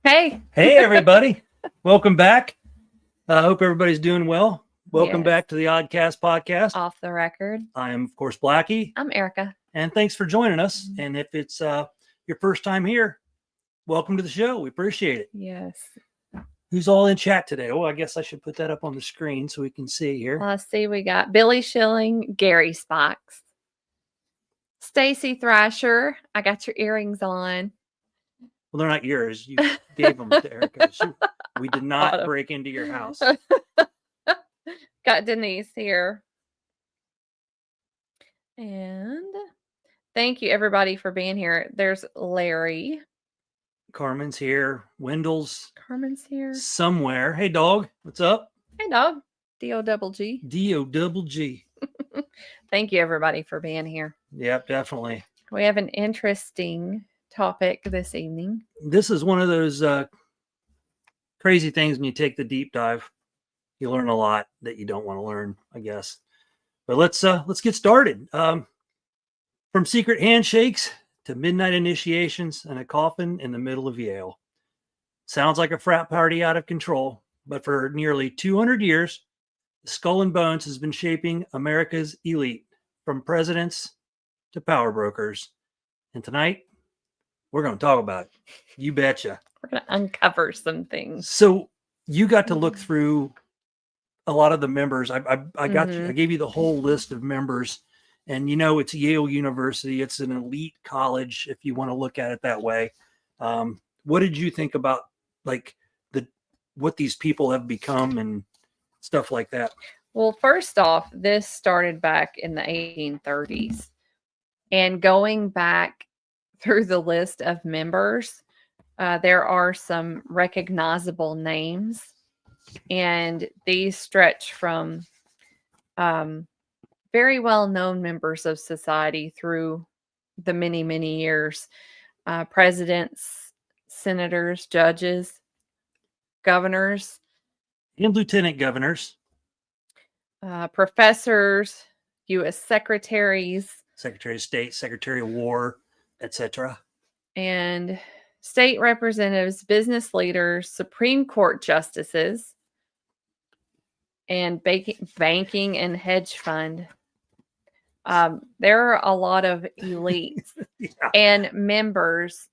Hey. Hey, everybody. Welcome back. I hope everybody's doing well. Welcome Yes. back to the Oddcast podcast. Off the record. I am, of course, Blackie. I'm Erica. And thanks for joining us. And if it's your first time here, welcome to the show. We appreciate it. Yes. Who's all in chat today? Oh, I guess I should put that up on the screen so we can see here. Let's see. We got Billy Schilling, Gary Spox, Stacy Thrasher. I got your earrings on. Well, they're not yours. You gave them to Erica. We did not break into your house. Got Denise here. And thank you, everybody, for being here. There's Larry. Carmen's here. Wendell's Carmen's here. Somewhere. Hey, dog. What's up? Hey, dog. D-O-double-G. D-O-double-G. Thank you, everybody, for being here. Yep, definitely. We have an interesting topic this evening. This is one of those crazy things when you take the deep dive. You learn a lot that you don't want to learn, I guess. But let's get started. From secret handshakes to midnight initiations and a coffin in the middle of Yale. Sounds like a frat party out of control, but for nearly 200 years, the Skull and Bones has been shaping America's elite, from presidents to power brokers. And tonight, we're going to talk about it. You betcha. We're going to uncover some things. So you got to look through a lot of the members. I gave you the whole list of members, and it's Yale University. It's an elite college, if you want to look at it that way. What did you think about what these people have become and stuff like that? Well, first off, this started back in the 1830s, and going back through the list of members, there are some recognizable names, and these stretch from very well-known members of society through the many, many years. Presidents, senators, judges, governors, and lieutenant governors, professors, U.S. secretaries, Secretary of State, Secretary of War, etc., and state representatives, business leaders, Supreme Court justices, and banking and hedge fund. There are a lot of elites and members,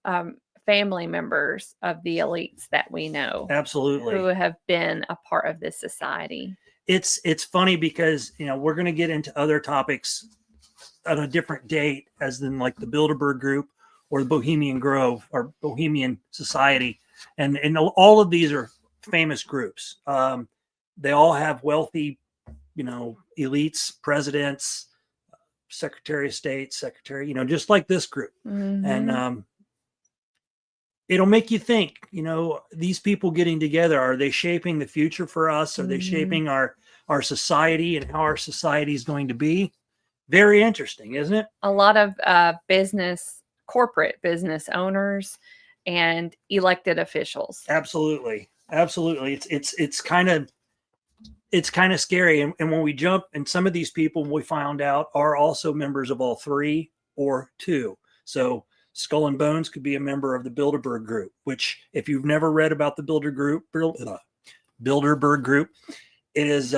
family members of the elites that we know. Absolutely. Who have been a part of this society. It's funny because, we're going to get into other topics at a different date, as in like the Bilderberg Group or the Bohemian Grove or Bohemian Society. And all of these are famous groups. They all have wealthy, elites, presidents, Secretary of State, Secretary, just like this group. Mm-hmm. And it'll make you think, these people getting together, are they shaping the future for us? Are they shaping our society and how our society is going to be? Very interesting, isn't it? A lot of corporate business owners and elected officials. Absolutely. It's kind of scary. And when we jump, and some of these people we found out are also members of all three or two. So Skull and Bones could be a member of the Bilderberg Group, which, if you've never read about the Bilderberg Group, it is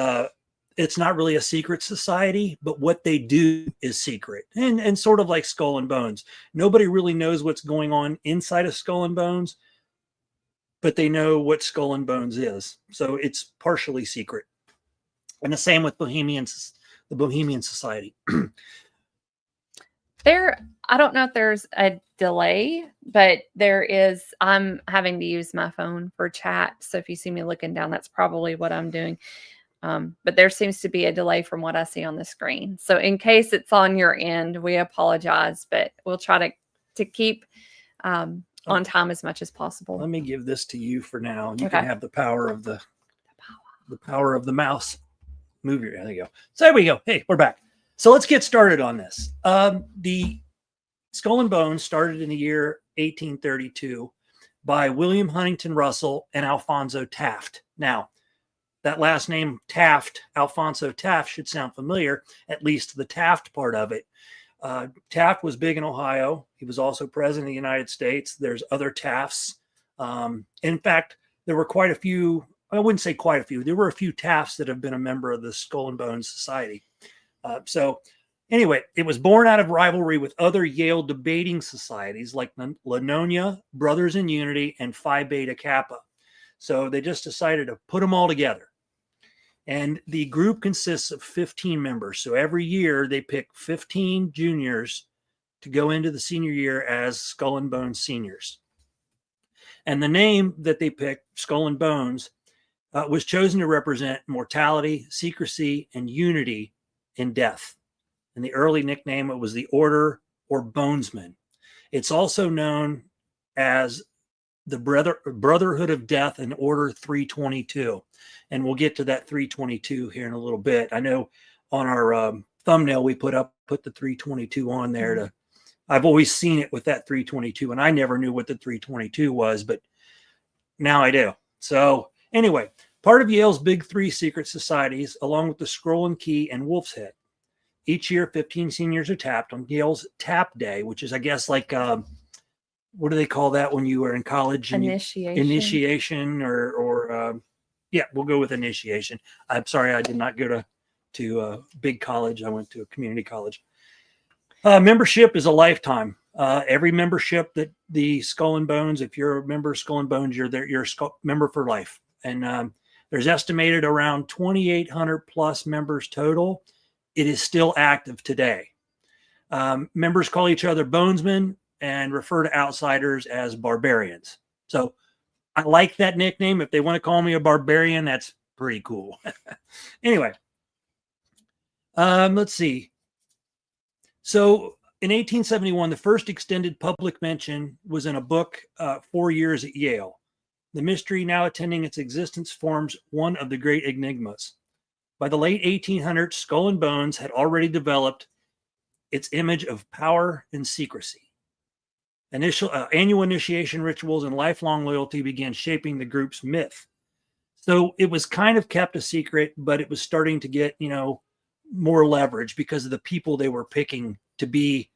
it's not really a secret society, but what they do is secret, and sort of like Skull and Bones. Nobody really knows what's going on inside of Skull and Bones, but they know what Skull and Bones is. So it's partially secret. And the same with the Bohemian Society. I don't know if there's a delay, but there is. I'm having to use my phone for chat. So if you see me looking down, that's probably what I'm doing. But there seems to be a delay from what I see on the screen. So in case it's on your end, we apologize, but we'll try to keep on time as much as possible. Let me give this to you for now. You can have the power of the power of the mouse. Move your, there you go. So there we go. Hey, we're back. So let's get started on this. The Skull and Bones started in the year 1832 by William Huntington Russell and Alphonso Taft. Now, that last name Taft, Alphonso Taft, should sound familiar, at least the Taft part of it. Taft was big in Ohio. He was also president of the United States. There's other Tafts In fact, there were quite a few, I wouldn't say quite a few, there were a few Tafts that have been a member of the Skull and Bones Society. So anyway, it was born out of rivalry with other Yale debating societies like Lanonia, Brothers in Unity, and Phi Beta Kappa. So they just decided to put them all together. And the group consists of 15 members. So every year they pick 15 juniors to go into the senior year as Skull and Bones seniors. And the name that they picked, Skull and Bones, was chosen to represent mortality, secrecy, and unity in death. In the early nickname, it was the Order or Bonesmen. It's also known as the Brotherhood of Death and Order 322. And we'll get to that 322 here in a little bit. I know on our thumbnail we put the 322 on there to, I've always seen it with that 322, and I never knew what the 322 was, but now I do. So anyway, part of Yale's big three secret societies, along with the Scroll and Key and Wolf's Head. Each year, 15 seniors are tapped on Yale's Tap Day, which is, I guess, like, what do they call that when you were in college? Initiation or yeah, we'll go with initiation. I'm sorry, I did not go to a big college. I went to a community college. Membership is a lifetime. Every membership that the Skull and Bones, if you're a member of Skull and Bones, you're a member for life. And there's estimated around 2,800 plus members total. It is still active today. Members call each other Bonesmen and refer to outsiders as barbarians. So I like that nickname. If they want to call me a barbarian, that's pretty cool. Anyway, let's see. So in 1871, the first extended public mention was in a book, 4 years at Yale. The mystery now attending its existence forms one of the great enigmas. By the late 1800s, Skull and Bones had already developed its image of power and secrecy. Annual initiation rituals and lifelong loyalty began shaping the group's myth. So it was kind of kept a secret, but it was starting to get, more leverage because of the people they were picking to be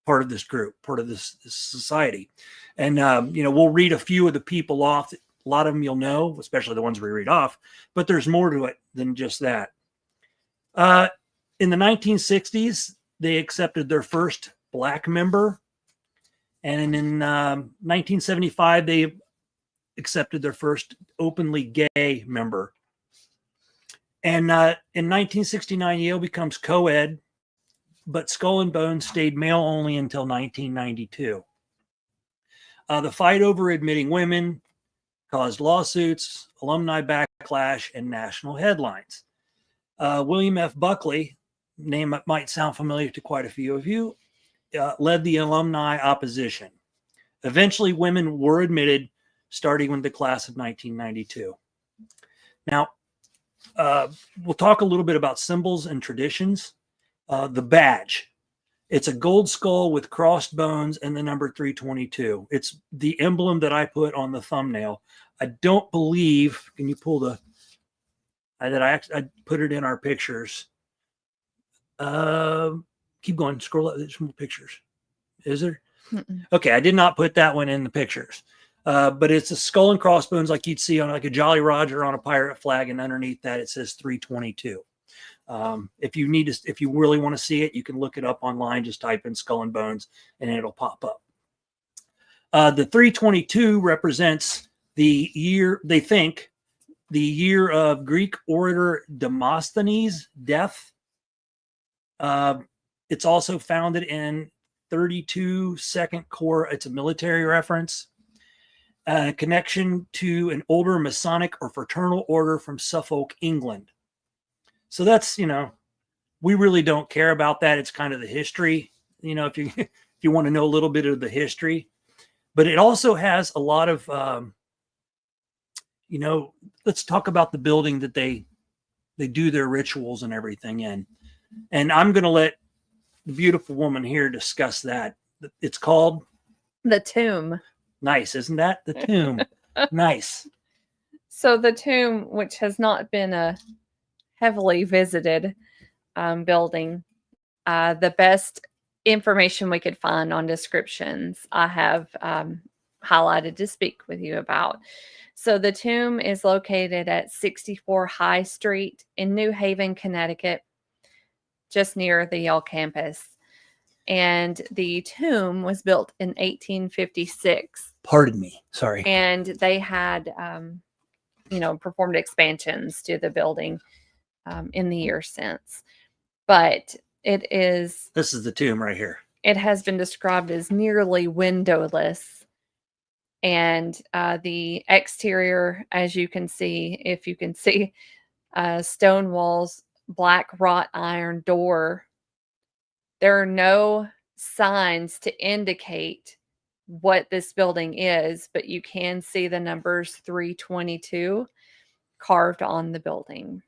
part of this group, part of this society. And, we'll read a few of the people off. A lot of them you'll know, especially the ones we read off, but there's more to it than just that. In the 1960s, they accepted their first Black member. And in 1975, they accepted their first openly gay member. And in 1969, Yale becomes co-ed, but Skull and Bones stayed male only until 1992. The fight over admitting women caused lawsuits, alumni backlash, and national headlines. William F. Buckley, name that might sound familiar to quite a few of you, led the alumni opposition. Eventually, women were admitted, starting with the class of 1992. Now, we'll talk a little bit about symbols and traditions. The badge. It's a gold skull with crossed bones and the number 322. It's the emblem that I put on the thumbnail. I don't believe, can you pull I put it in our pictures. Keep going, scroll up, there's more pictures. Is there? Mm-mm. Okay, I did not put that one in the pictures. But it's a skull and crossbones like you'd see on like a Jolly Roger on a pirate flag, and underneath that it says 322. If you really want to see it, you can look it up online. Just type in Skull and Bones, and it'll pop up. The 322 represents the year, they think, the year of Greek orator Demosthenes' death. It's also founded in 32 Second Corps. It's a military reference. Connection to an older Masonic or fraternal order from Suffolk, England. So that's, we really don't care about that. It's kind of the history, if you want to know a little bit of the history. But it also has a lot of, let's talk about the building that they do their rituals and everything in. And I'm going to let the beautiful woman here discuss that. It's called the Tomb. Nice, isn't that? The Tomb. Nice. So the Tomb, which has not been a heavily visited building, the best information we could find on descriptions, I have highlighted to speak with you about. So the tomb is located at 64 High Street in New Haven, Connecticut, just near the Yale campus. And the tomb was built in 1856. Pardon me. Sorry. And they had, performed expansions to the building in the years since. But This is the tomb right here. It has been described as nearly windowless. And the exterior, as you can see, if you can see, stone walls, black wrought iron door. There are no signs to indicate what this building is, but you can see the numbers 322 carved on the building.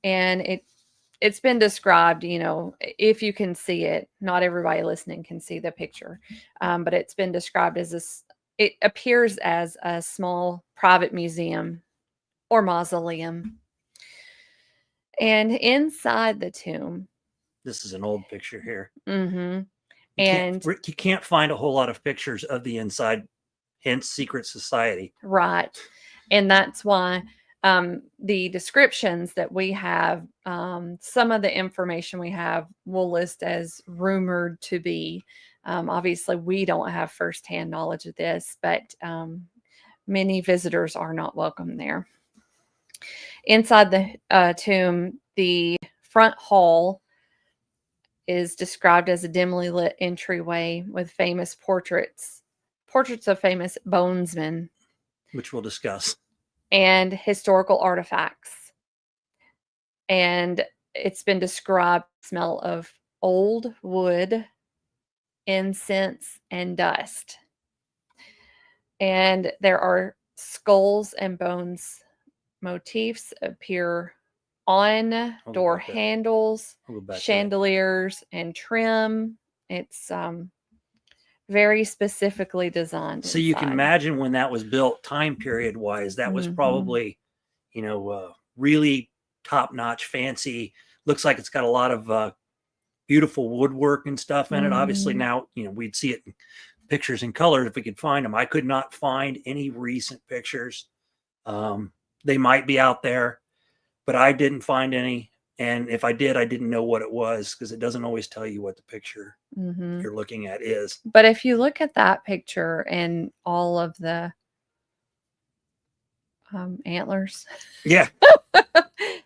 And it's been described, if you can see it, not everybody listening can see the picture, but it's been described as it appears as a small private museum or mausoleum. And inside the tomb, this is an old picture here. Mm-hmm. You can't find a whole lot of pictures of the inside, hence secret society. Right. And that's why the descriptions that we have, some of the information we have will list as rumored to be. Obviously, we don't have firsthand knowledge of this, but many visitors are not welcome there. Inside the tomb, the front hall is described as a dimly lit entryway with famous portraits of famous bonesmen, which we'll discuss, and historical artifacts. And it's been described smell of old wood, incense, and dust. And there are skulls and bones motifs appear on door handles, chandeliers, and trim. It's very specifically designed. So you can imagine when that was built, time period wise, that was probably, really top-notch, fancy. Looks like it's got a lot of beautiful woodwork and stuff in it. Obviously now, we'd see it in pictures in color if we could find them. I could not find any recent pictures. They might be out there, but I didn't find any. And if I did, I didn't know what it was, because it doesn't always tell you what the picture you're looking at is. But if you look at that picture and all of the antlers, yeah,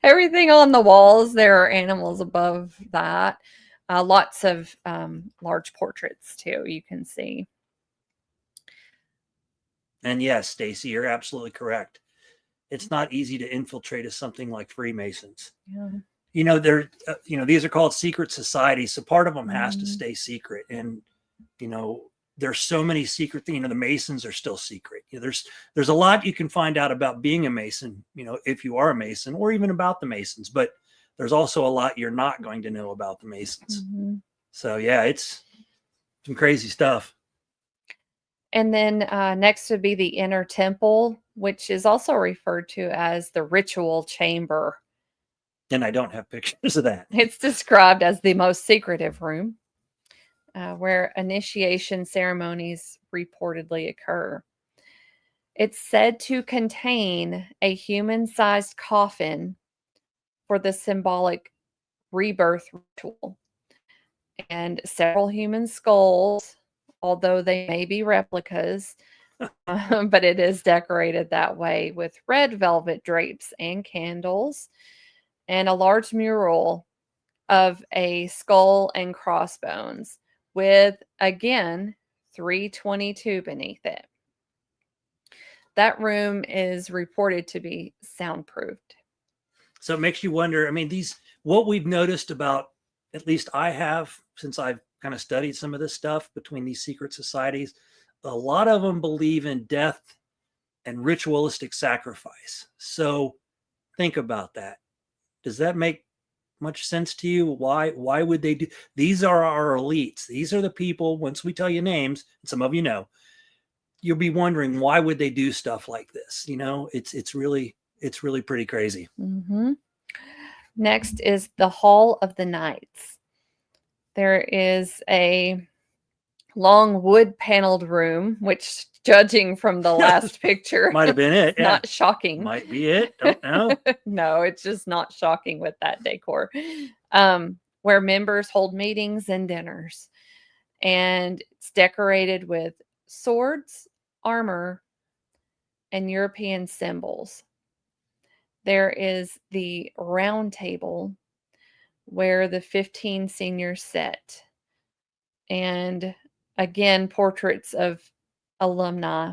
everything on the walls, there are animals above that. Lots of large portraits too, you can see. And yes, Stacy, you're absolutely correct. It's not easy to infiltrate something like Freemasons. Yeah. These are called secret societies. So part of them has to stay secret. And, there's so many secret things. The Masons are still secret. There's a lot you can find out about being a Mason, if you are a Mason, or even about the Masons. But there's also a lot you're not going to know about the Masons. So yeah, it's some crazy stuff. And then next would be the inner temple, which is also referred to as the ritual chamber. And I don't have pictures of that. It's described as the most secretive room where initiation ceremonies reportedly occur. It's said to contain a human-sized coffin for the symbolic rebirth ritual, and several human skulls, although they may be replicas, but it is decorated that way with red velvet drapes and candles, and a large mural of a skull and crossbones with, again, 322 beneath it. That room is reported to be soundproofed. So it makes you wonder, what we've noticed about, at least I have, since I've kind of studied some of this stuff between these secret societies, a lot of them believe in death and ritualistic sacrifice. So think about that. Does that make much sense to you? Why would they do? These are our elites. These are the people, once we tell you names, and some of you know, you'll be wondering, why would they do stuff like this? It's really pretty crazy. Next is the Hall of the Knights. There is a long wood paneled room, which, judging from the last picture, Might have been it. Yeah. not shocking. Might be it. Don't know. No, it's just not shocking with that decor. Where members hold meetings and dinners. And it's decorated with swords, armor, and European symbols. There is the round table where the 15 seniors sit. And again, portraits of alumni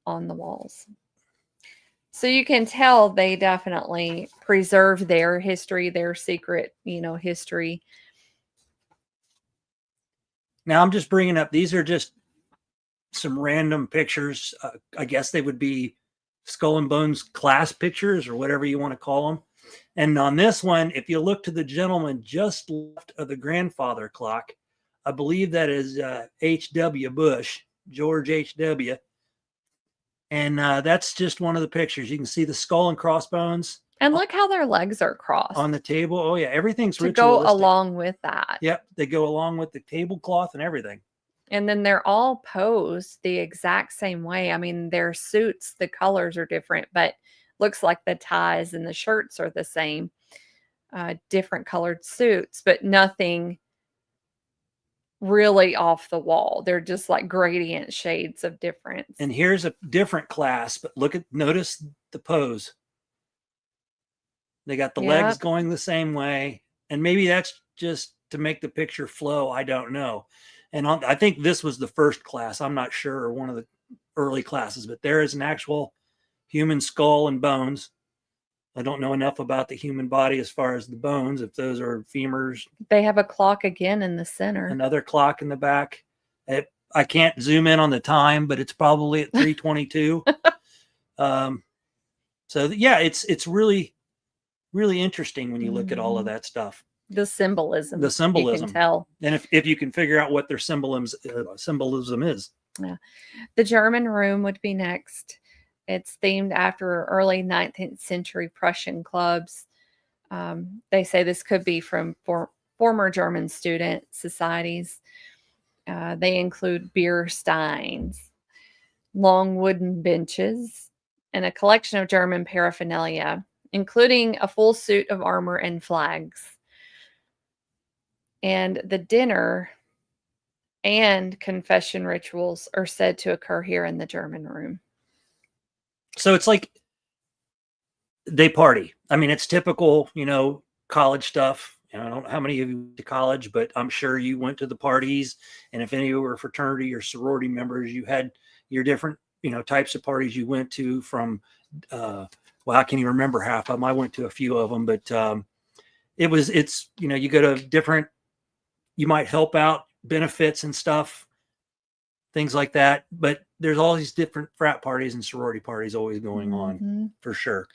on the walls. So you can tell they definitely preserve their history, their secret, history. Now I'm just bringing up, these are just some random pictures. I guess they would be Skull and Bones class pictures or whatever you want to call them. And on this one, if you look to the gentleman just left of the grandfather clock, I believe that is H.W. Bush, George H.W. And that's just one of the pictures. You can see the skull and crossbones. And look how their legs are crossed on the table. Oh, yeah. Everything's to ritualistic. go along with that. Yep. They go along with the tablecloth and everything. And then they're all posed the exact same way. I mean, their suits, the colors are different, but looks like the ties and the shirts are the same. Different colored suits, but nothing really off the wall. They're just like gradient shades of difference. And here's a different class, but notice the pose. They got the legs going the same way. And maybe that's just to make the picture flow. I don't know. And I think this was the first class. I'm not sure, or one of the early classes, but there is an actual human skull and bones. I don't know enough about the human body as far as the bones, if those are femurs. They have a clock again in the center. Another clock in the back. I can't zoom in on the time, but it's probably at 3:22. So yeah, it's really, really interesting when you look at all of that stuff. The symbolism. You can tell. And if you can figure out what their symbolism is. Yeah. The German room would be next. It's themed after early 19th century Prussian clubs. They say this could be from former German student societies. They include beer steins, long wooden benches, and a collection of German paraphernalia, including a full suit of armor and flags. And the dinner and confession rituals are said to occur here in the German room. So it's like they party. I mean, it's typical, college stuff. I don't know how many of you went to college, but I'm sure you went to the parties. And if any of you were fraternity or sorority members, you had your different, types of parties you went to from, I can't even remember half of them. I went to a few of them, but it's, you go to different, you might help out benefits and stuff, things like that. But there's all these different frat parties and sorority parties always going on, for sure.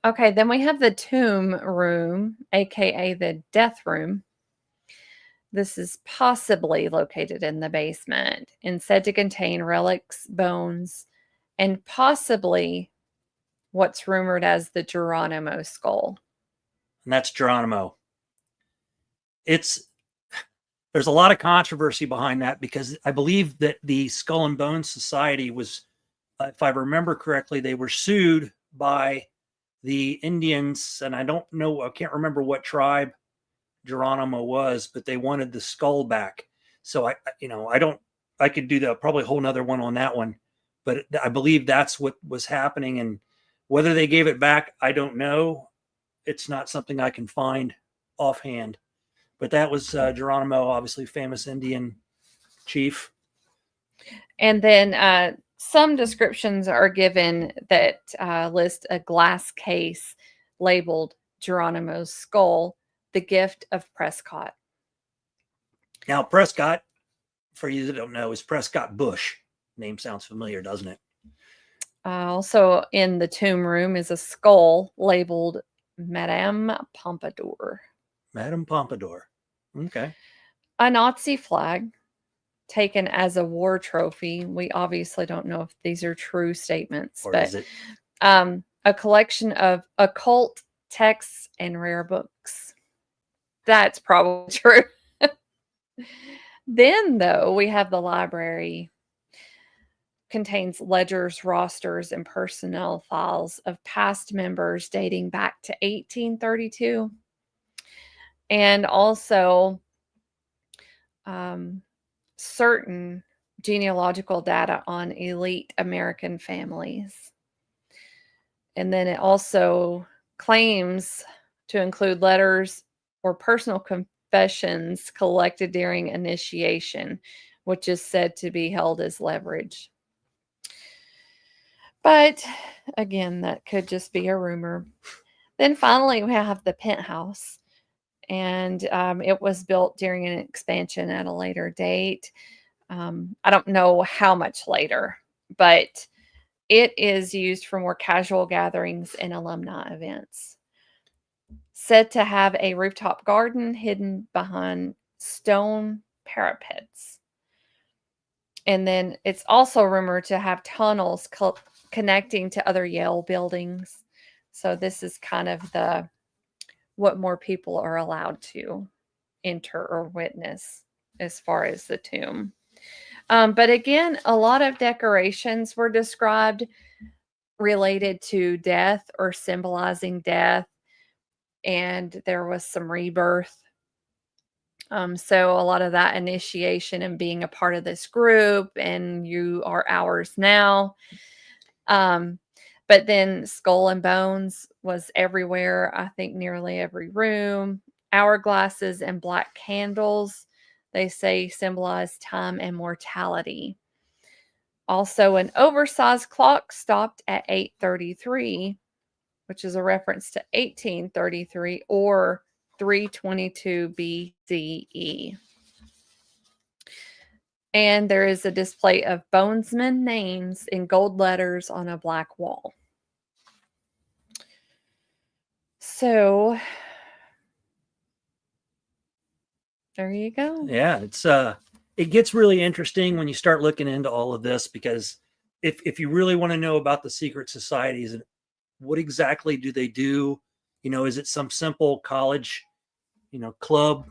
Okay, then we have the tomb room, aka the death room. This is possibly located in the basement and said to contain relics, bones, and possibly what's rumored as the Geronimo skull. And that's Geronimo. There's a lot of controversy behind that, because I believe that the Skull and Bones Society was, if I remember correctly, they were sued by the Indians, and I can't remember what tribe Geronimo was, but they wanted the skull back. So I could do that, probably a whole nother one on that one, but I believe that's what was happening. And whether they gave it back, I don't know. It's not something I can find offhand. But that was Geronimo, obviously famous Indian chief. And then some descriptions are given that list a glass case labeled Geronimo's skull, the gift of Prescott. Now, Prescott, for you that don't know, is Prescott Bush. Name sounds familiar, doesn't it? Also in the tomb room is a skull labeled Madame Pompadour. Madame Pompadour. Okay. A Nazi flag taken as a war trophy. We obviously don't know if these are true statements, or but is it? A collection of occult texts and rare books. That's probably true. Then, though, we have the library contains ledgers, rosters, and personnel files of past members dating back to 1832, and also certain genealogical data on elite American families. And then it also claims to include letters or personal confessions collected during initiation, which is said to be held as leverage. But again, that could just be a rumor. Then finally, we have the penthouse, and it was built during an expansion at a later date. I don't know how much later, but it is used for more casual gatherings and alumni events. Said to have a rooftop garden hidden behind stone parapets. And then it's also rumored to have tunnels connecting to other Yale buildings. So this is kind of what more people are allowed to enter or witness as far as the tomb. But again, a lot of decorations were described related to death or symbolizing death, and there was some rebirth. So a lot of that initiation and being a part of this group, and you are ours now. But then skull and bones was everywhere. I think nearly every room. Hourglasses and black candles, they say, symbolize time and mortality. Also, an oversized clock stopped at 8:33, which is a reference to 1833 or 322 BCE. And there is a display of bonesmen names in gold letters on a black wall. So there you go. Yeah, it gets really interesting when you start looking into all of this, because if you really want to know about the secret societies and what exactly do they do, is it some simple college, club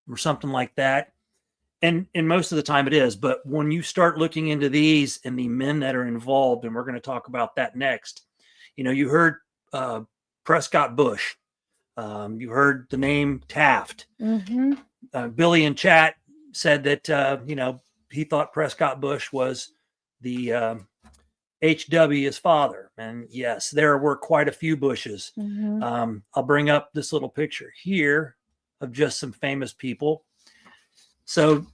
or something like that? And most of the time it is, but when you start looking into these and the men that are involved, and we're going to talk about that next, you heard Prescott Bush, you heard the name Taft. Mm-hmm. Billy in chat said that he thought Prescott Bush was the HW's father, and yes, there were quite a few Bushes. Mm-hmm. I'll bring up this little picture here of just some famous people. So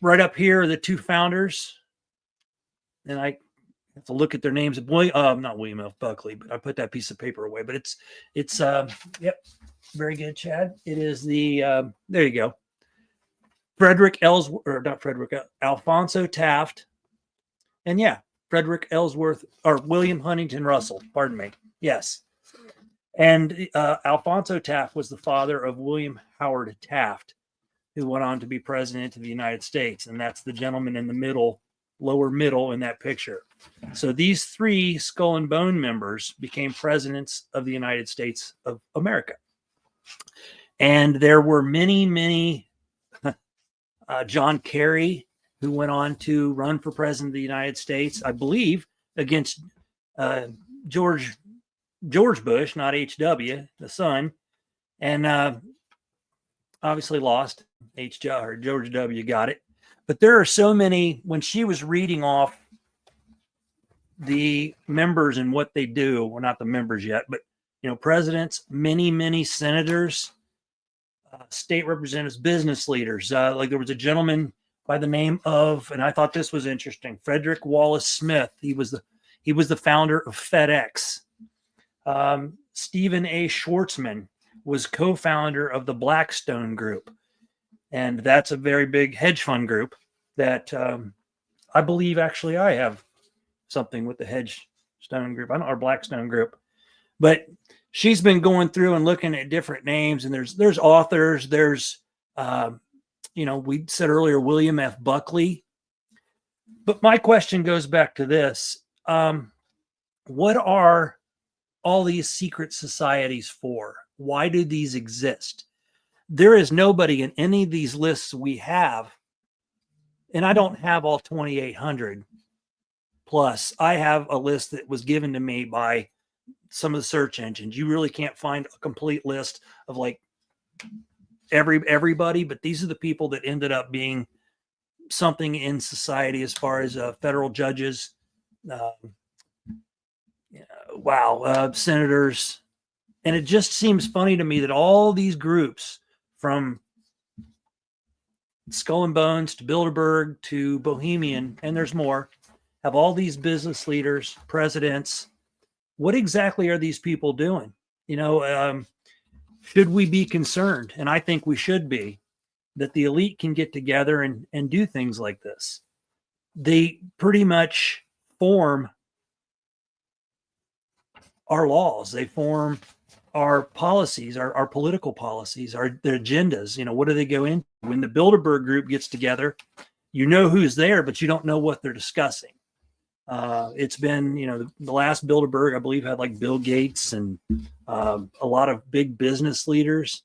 right up here are the two founders, and I have to look at their names. Not William F. Buckley, but I put that piece of paper away. But it's yep, very good, Chad. It is the there you go, Alfonso Taft, and yeah, Frederick Ellsworth or William Huntington Russell. Pardon me. Yes, and Alfonso Taft was the father of William Howard Taft, who went on to be president of the United States. And that's the gentleman in the middle, lower middle in that picture. So these three Skull and Bone members became presidents of the United States of America. And there were many, John Kerry, who went on to run for president of the United States, I believe, against George Bush, not HW, the son. And obviously lost. George W. got it. But there are so many, when she was reading off the members and what they do, well, not the members yet, but, presidents, many senators, state representatives, business leaders. Like there was a gentleman by the name of, and I thought this was interesting, Frederick Wallace Smith. He was the founder of FedEx. Stephen A. Schwartzman was co-founder of the Blackstone Group. And that's a very big hedge fund group that I believe actually I have something with the hedge stone group. I don't know, our Blackstone Group. But she's been going through and looking at different names, and there's authors, there's we said earlier William F. Buckley. But my question goes back to this. What are all these secret societies for? Why do these exist? There is nobody in any of these lists we have and I don't have all 2,800 plus. I have a list that was given to me by some of the search engines. You really can't find a complete list of like everybody, but these are the people that ended up being something in society as far as federal judges, senators. And it just seems funny to me that all these groups, from Skull and Bones to Bilderberg to Bohemian, and there's more, have all these business leaders, presidents. What exactly are these people doing? Should we be concerned? And I think we should be, that the elite can get together and do things like this. They pretty much form our laws. They form our policies, our political policies, their agendas. What do they go into? When the Bilderberg group gets together, you know who's there, but you don't know what they're discussing. It's been, the last Bilderberg, I believe, had like Bill Gates and a lot of big business leaders.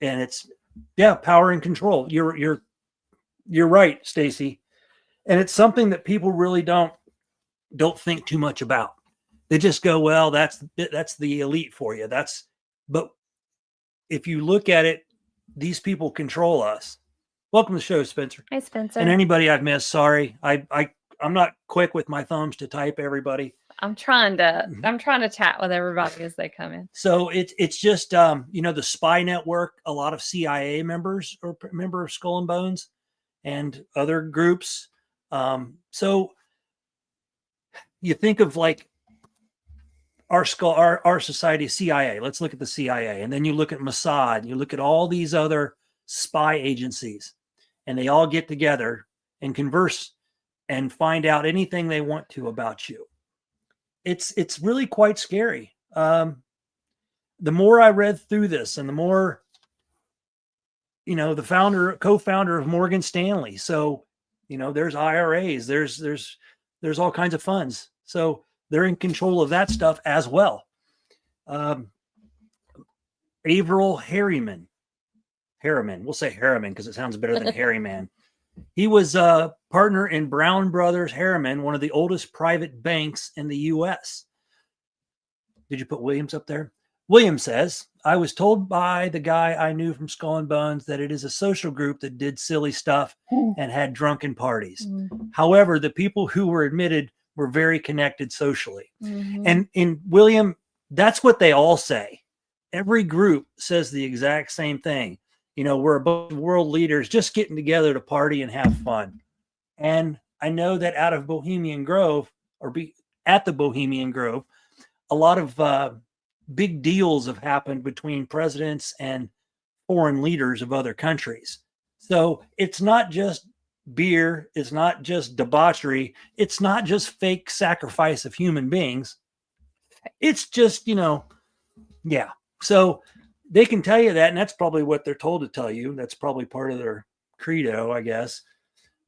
And it's, power and control. You're right, Stacy. And it's something that people really don't think too much about. They just go, well, that's the elite for you. But if you look at it, these people control us. Welcome to the show, Spencer. Hi, Spencer. And anybody I've missed, sorry. I'm not quick with my thumbs to type everybody. I'm trying to chat with everybody as they come in. So it's just the spy network. A lot of CIA members or member of Skull and Bones, and other groups. So you think of like our society, CIA. Let's look at the CIA, and then you look at Mossad. You look at all these other spy agencies, and they all get together and converse and find out anything they want to about you. It's really quite scary. The more I read through this, and the more, the co-founder of Morgan Stanley. So, there's IRAs, there's all kinds of funds. So they're in control of that stuff as well. Averill Harriman, we'll say Harriman because it sounds better than Harryman. He was a partner in Brown Brothers Harriman, one of the oldest private banks in the U.S. Did you put Williams up there? Williams says, I was told by the guy I knew from Skull and Bones that it is a social group that did silly stuff and had drunken parties. However, the people who were admitted were very connected socially. And in William, that's what they all say. Every group says the exact same thing. We're a bunch of world leaders just getting together to party and have fun. And I know that out of Bohemian Grove, at the Bohemian Grove, a lot of big deals have happened between presidents and foreign leaders of other countries. So it's not just beer. It's not just debauchery. It's not just fake sacrifice of human beings. It's just, So they can tell you that, and that's probably what they're told to tell you. That's probably part of their credo, I guess.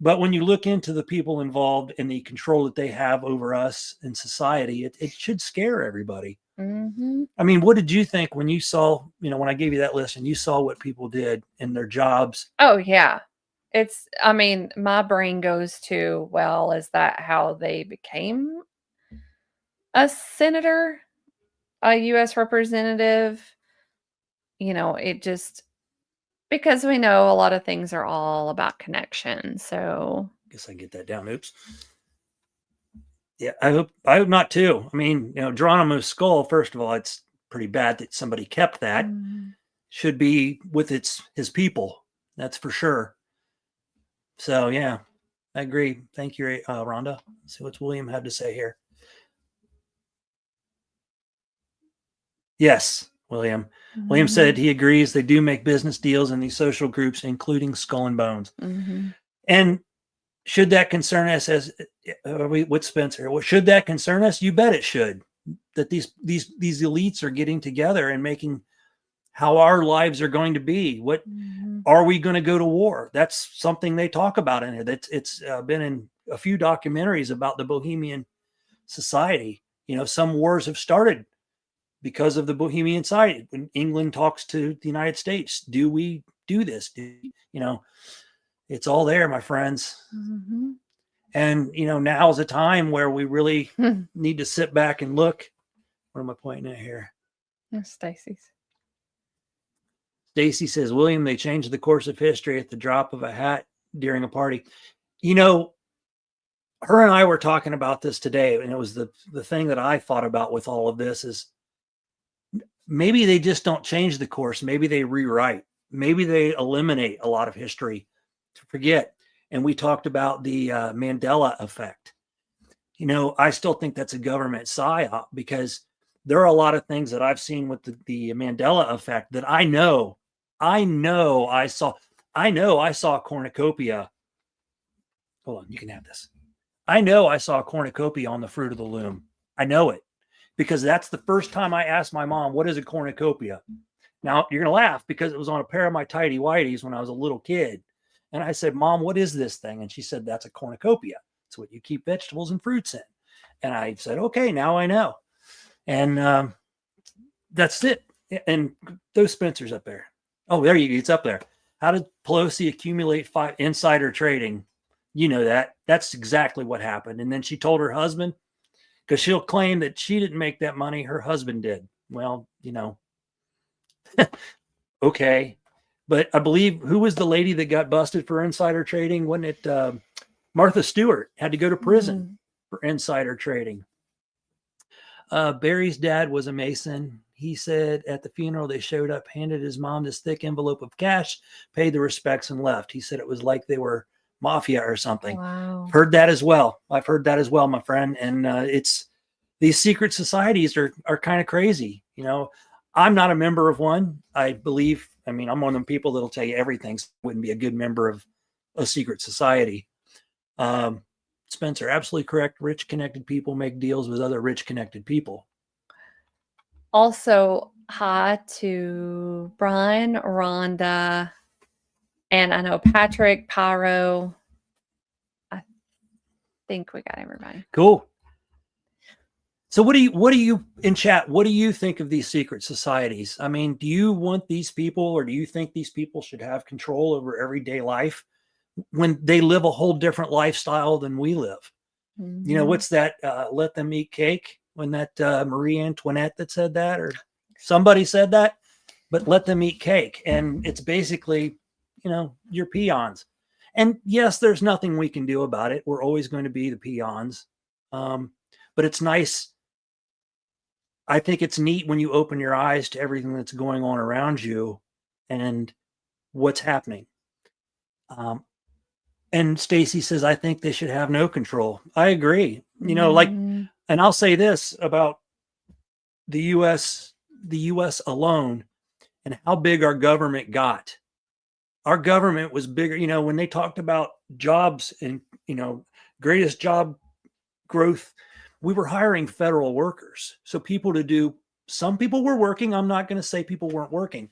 But when you look into the people involved and the control that they have over us in society, it should scare everybody. I mean, what did you think when you saw, when I gave you that list and you saw what people did in their jobs? Oh, yeah. My brain goes to, well, is that how they became a senator, a U.S. representative? It just, because we know a lot of things are all about connection. So I guess I can get that down. Oops. Yeah, I hope not too. I mean, Geronimo's skull, first of all, it's pretty bad that somebody kept that. Should be with his people. That's for sure. So yeah, I agree. Thank you, Rhonda. Let's see what's William had to say here. Yes, William. William said he agrees they do make business deals in these social groups, including Skull and Bones. And should that concern us with Spencer? Well, should that concern us? You bet it should. That these elites are getting together and making how our lives are going to be. What are we going to go to war? That's something they talk about in it. It's been in a few documentaries about the Bohemian Society. Some wars have started because of the Bohemian side. When England talks to the United States, do we do this? It's all there, my friends. Mm-hmm. And, now's a time where we really need to sit back and look. What am I pointing at here? Stacy's. Stacy says, William, they changed the course of history at the drop of a hat during a party. Her and I were talking about this today, and it was the thing that I thought about with all of this is maybe they just don't change the course. Maybe they rewrite. Maybe they eliminate a lot of history to forget. And we talked about the Mandela effect. I still think that's a government psyop because there are a lot of things that I've seen with the Mandela effect that I know I saw a cornucopia. Hold on, you can have this. I know I saw a cornucopia on the fruit of the loom. I know it because that's the first time I asked my mom, what is a cornucopia? Now you're going to laugh because it was on a pair of my tidy whities when I was a little kid. And I said, Mom, what is this thing? And she said, that's a cornucopia. It's what you keep vegetables and fruits in. And I said, okay, now I know. And that's it. And those Spencer's up there. Oh, there you go. It's up there. How did Pelosi accumulate insider trading? You know that. That's exactly what happened. And then she told her husband, because she'll claim that she didn't make that money. Her husband did. Well, okay. But I believe, who was the lady that got busted for insider trading? Wasn't it Martha Stewart had to go to prison for insider trading. Barry's dad was a Mason. He said at the funeral, they showed up, handed his mom this thick envelope of cash, paid the respects, and left. He said it was like they were mafia or something. Wow. Heard that as well. I've heard that as well, my friend. And it's these secret societies are kind of crazy. I'm not a member of one. I'm one of them people that'll tell you everything. So wouldn't be a good member of a secret society. Spencer, absolutely correct. Rich connected people make deals with other rich connected people. Also, hi to Brian, Rhonda, and I know Patrick, Pyro. I think we got everybody. Cool. So what do you in chat, what do you think of these secret societies? I mean, do you want these people, or do you think these people should have control over everyday life when they live a whole different lifestyle than we live? Mm-hmm. What's that? Let them eat cake. When that Marie Antoinette that said that, or somebody said that, but let them eat cake. And it's basically, your peons. And yes, there's nothing we can do about it. We're always going to be the peons. But it's nice. I think it's neat when you open your eyes to everything that's going on around you and what's happening. And Stacy says, I think they should have no control. I agree. And I'll say this about the U.S. alone and how big our government got. Our government was bigger. When they talked about jobs and, greatest job growth, we were hiring federal workers. So some people were working. I'm not going to say people weren't working,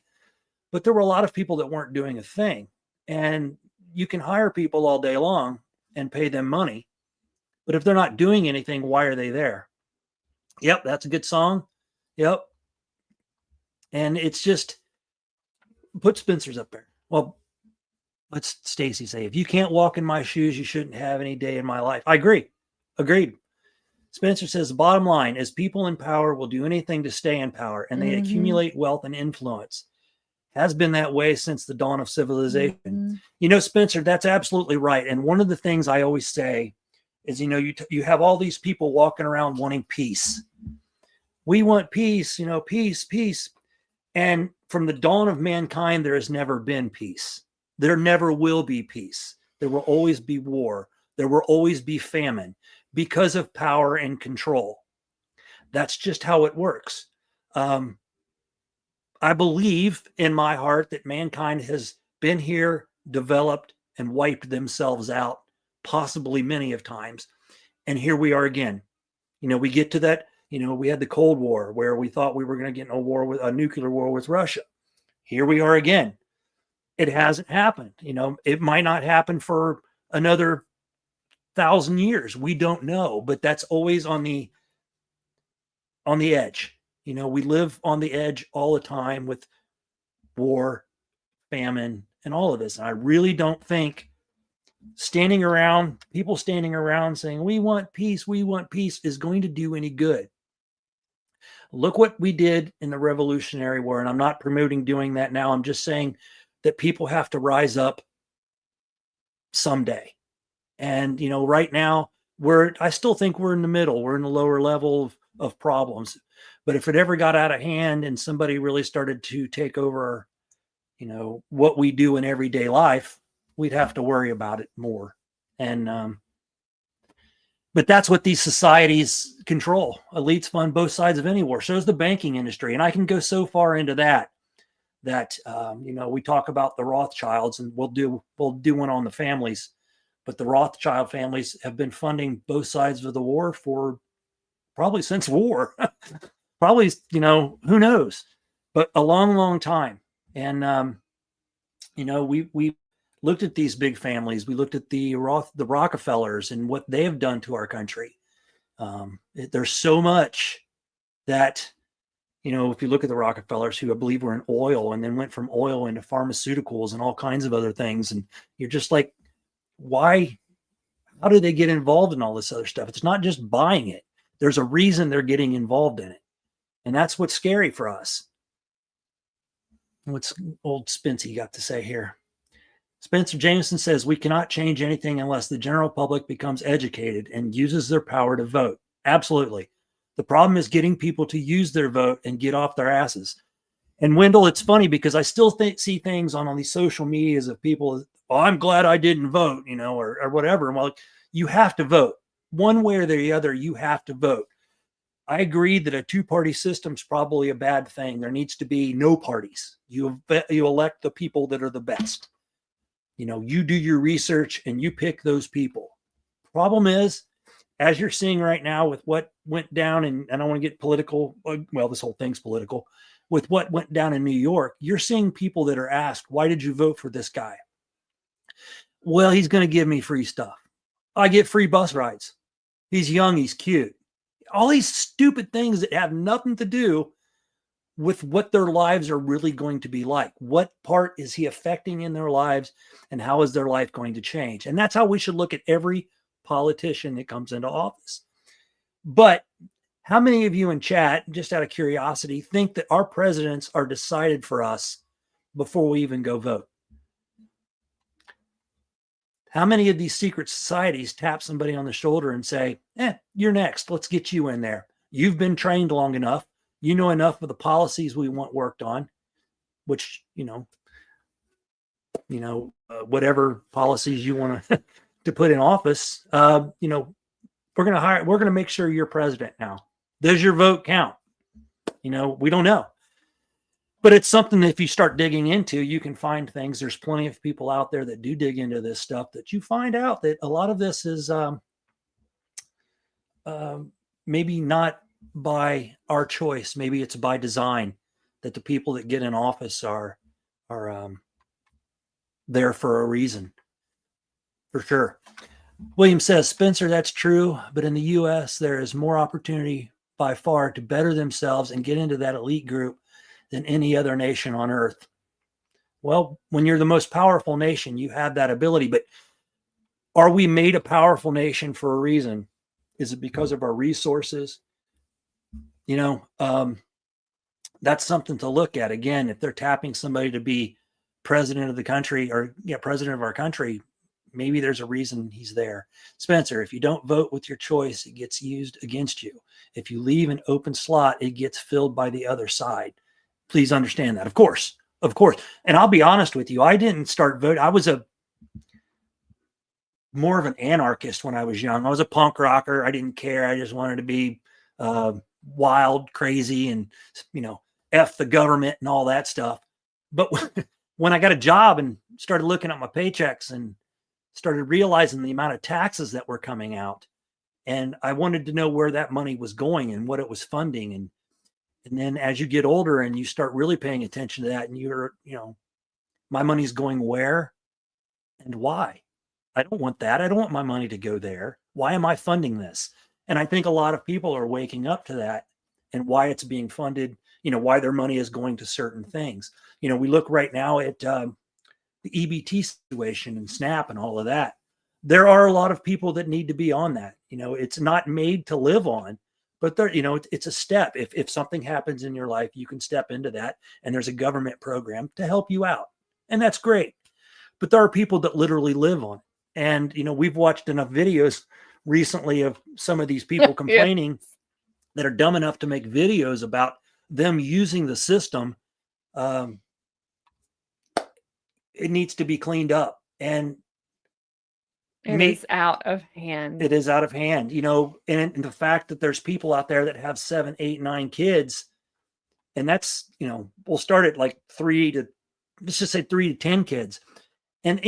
but there were a lot of people that weren't doing a thing. And you can hire people all day long and pay them money. But if they're not doing anything, why are they there? Yep, that's a good song. Yep. And it's just, put Spencer's up there. Well, let's Stacy say, if you can't walk in my shoes, you shouldn't have any day in my life. I agree. Agreed. Spencer says, the bottom line is people in power will do anything to stay in power, and they accumulate wealth and influence. Has been that way since the dawn of civilization. Spencer, that's absolutely right. And one of the things I always say is, you have all these people walking around wanting peace. We want peace, peace. And from the dawn of mankind, there has never been peace. There never will be peace. There will always be war. There will always be famine because of power and control. That's just how it works. I believe in my heart that mankind has been here, developed, and wiped themselves out, possibly many of times. And here we are again. We get to that, we had the Cold War where we thought we were going to get in a nuclear war with Russia. Here we are again. It hasn't happened. It might not happen for another 1,000 years. We don't know, but that's always on the edge. We live on the edge all the time with war, famine, and all of this. And I really don't think people standing around saying, we want peace, is going to do any good. Look what we did in the Revolutionary War. And I'm not promoting doing that now. I'm just saying that people have to rise up someday. And, right now I still think we're in the middle. We're in the lower level of problems. But if it ever got out of hand and somebody really started to take over, what we do in everyday life, we'd have to worry about it more. And, but that's what these societies control. Elites fund both sides of any war. So is the banking industry. And I can go so far into that, we talk about the Rothschilds, and we'll do one on the families, but the Rothschild families have been funding both sides of the war for probably since war, probably, who knows, but a long, long time. And, we looked at these big families. We looked at the Rockefellers and what they have done to our country. There's so much that, if you look at the Rockefellers, who I believe were in oil and then went from oil into pharmaceuticals and all kinds of other things. And you're just like, why? How do they get involved in all this other stuff? It's not just buying it. There's a reason they're getting involved in it. And that's what's scary for us. What's old Spency got to say here? Spencer Jameson says, we cannot change anything unless the general public becomes educated and uses their power to vote. Absolutely. The problem is getting people to use their vote and get off their asses. And Wendell, it's funny because I still see things on these social medias of people, oh, I'm glad I didn't vote, or whatever. And well, you have to vote. One way or the other, you have to vote. I agree that a two-party system is probably a bad thing. There needs to be no parties. You elect the people that are the best. You do your research and you pick those people. Problem is, as you're seeing right now with what went down, and I don't want to get political. Well, this whole thing's political. With what went down in New York, you're seeing people that are asked, why did you vote for this guy? Well, he's going to give me free stuff. I get free bus rides. He's young. He's cute. All these stupid things that have nothing to do with what their lives are really going to be like. What part is he affecting in their lives, and how is their life going to change? And that's how we should look at every politician that comes into office. But how many of you in chat, just out of curiosity, think that our presidents are decided for us before we even go vote? How many of these secret societies tap somebody on the shoulder and say, you're next. Let's get you in there. You've been trained long enough. You know enough of the policies we want worked on, which, whatever policies you want to put in office, we're going to make sure you're president now. Does your vote count? We don't know. But it's something that if you start digging into, you can find things. There's plenty of people out there that do dig into this stuff, that you find out that a lot of this is maybe not by our choice. Maybe it's by design, that the people that get in office are there for a reason. For sure. William says, Spencer, that's true. But in the U.S., there is more opportunity by far to better themselves and get into that elite group than any other nation on earth. Well, when you're the most powerful nation, you have that ability. But are we made a powerful nation for a reason? Is it because of our resources? That's something to look at. Again, if they're tapping somebody to be president of the country, or president of our country, maybe there's a reason he's there. Spencer, if you don't vote with your choice, it gets used against you. If you leave an open slot, it gets filled by the other side. Please understand that. Of course. And I'll be honest with you. I didn't start voting. I was more of an anarchist when I was young. I was a punk rocker. I didn't care. I just wanted to be wild, crazy, and, F the government and all that stuff. But when I got a job and started looking at my paychecks and started realizing the amount of taxes that were coming out, and I wanted to know where that money was going and what it was funding. And then as you get older and you start really paying attention to that, and you're, my money's going where and why? I don't want that. I don't want my money to go there. Why am I funding this? And I think a lot of people are waking up to that, and why it's being funded, why their money is going to certain things. We look right now at the EBT situation and SNAP and all of that. there are a lot of people that need to be on that. It's not made to live on, but there, it's a step. If something happens in your life, you can step into that, and there's a government program to help you out, and that's great. But there are people that literally live on it. And we've watched enough videos recently of some of these people complaining that are dumb enough to make videos about them using the system. It needs to be cleaned up, and it is out of hand. It is out of hand, and the fact that there's people out there that have 7, 8, 9 kids, and that's, we'll start at like let's just say 3 to 10 kids. And,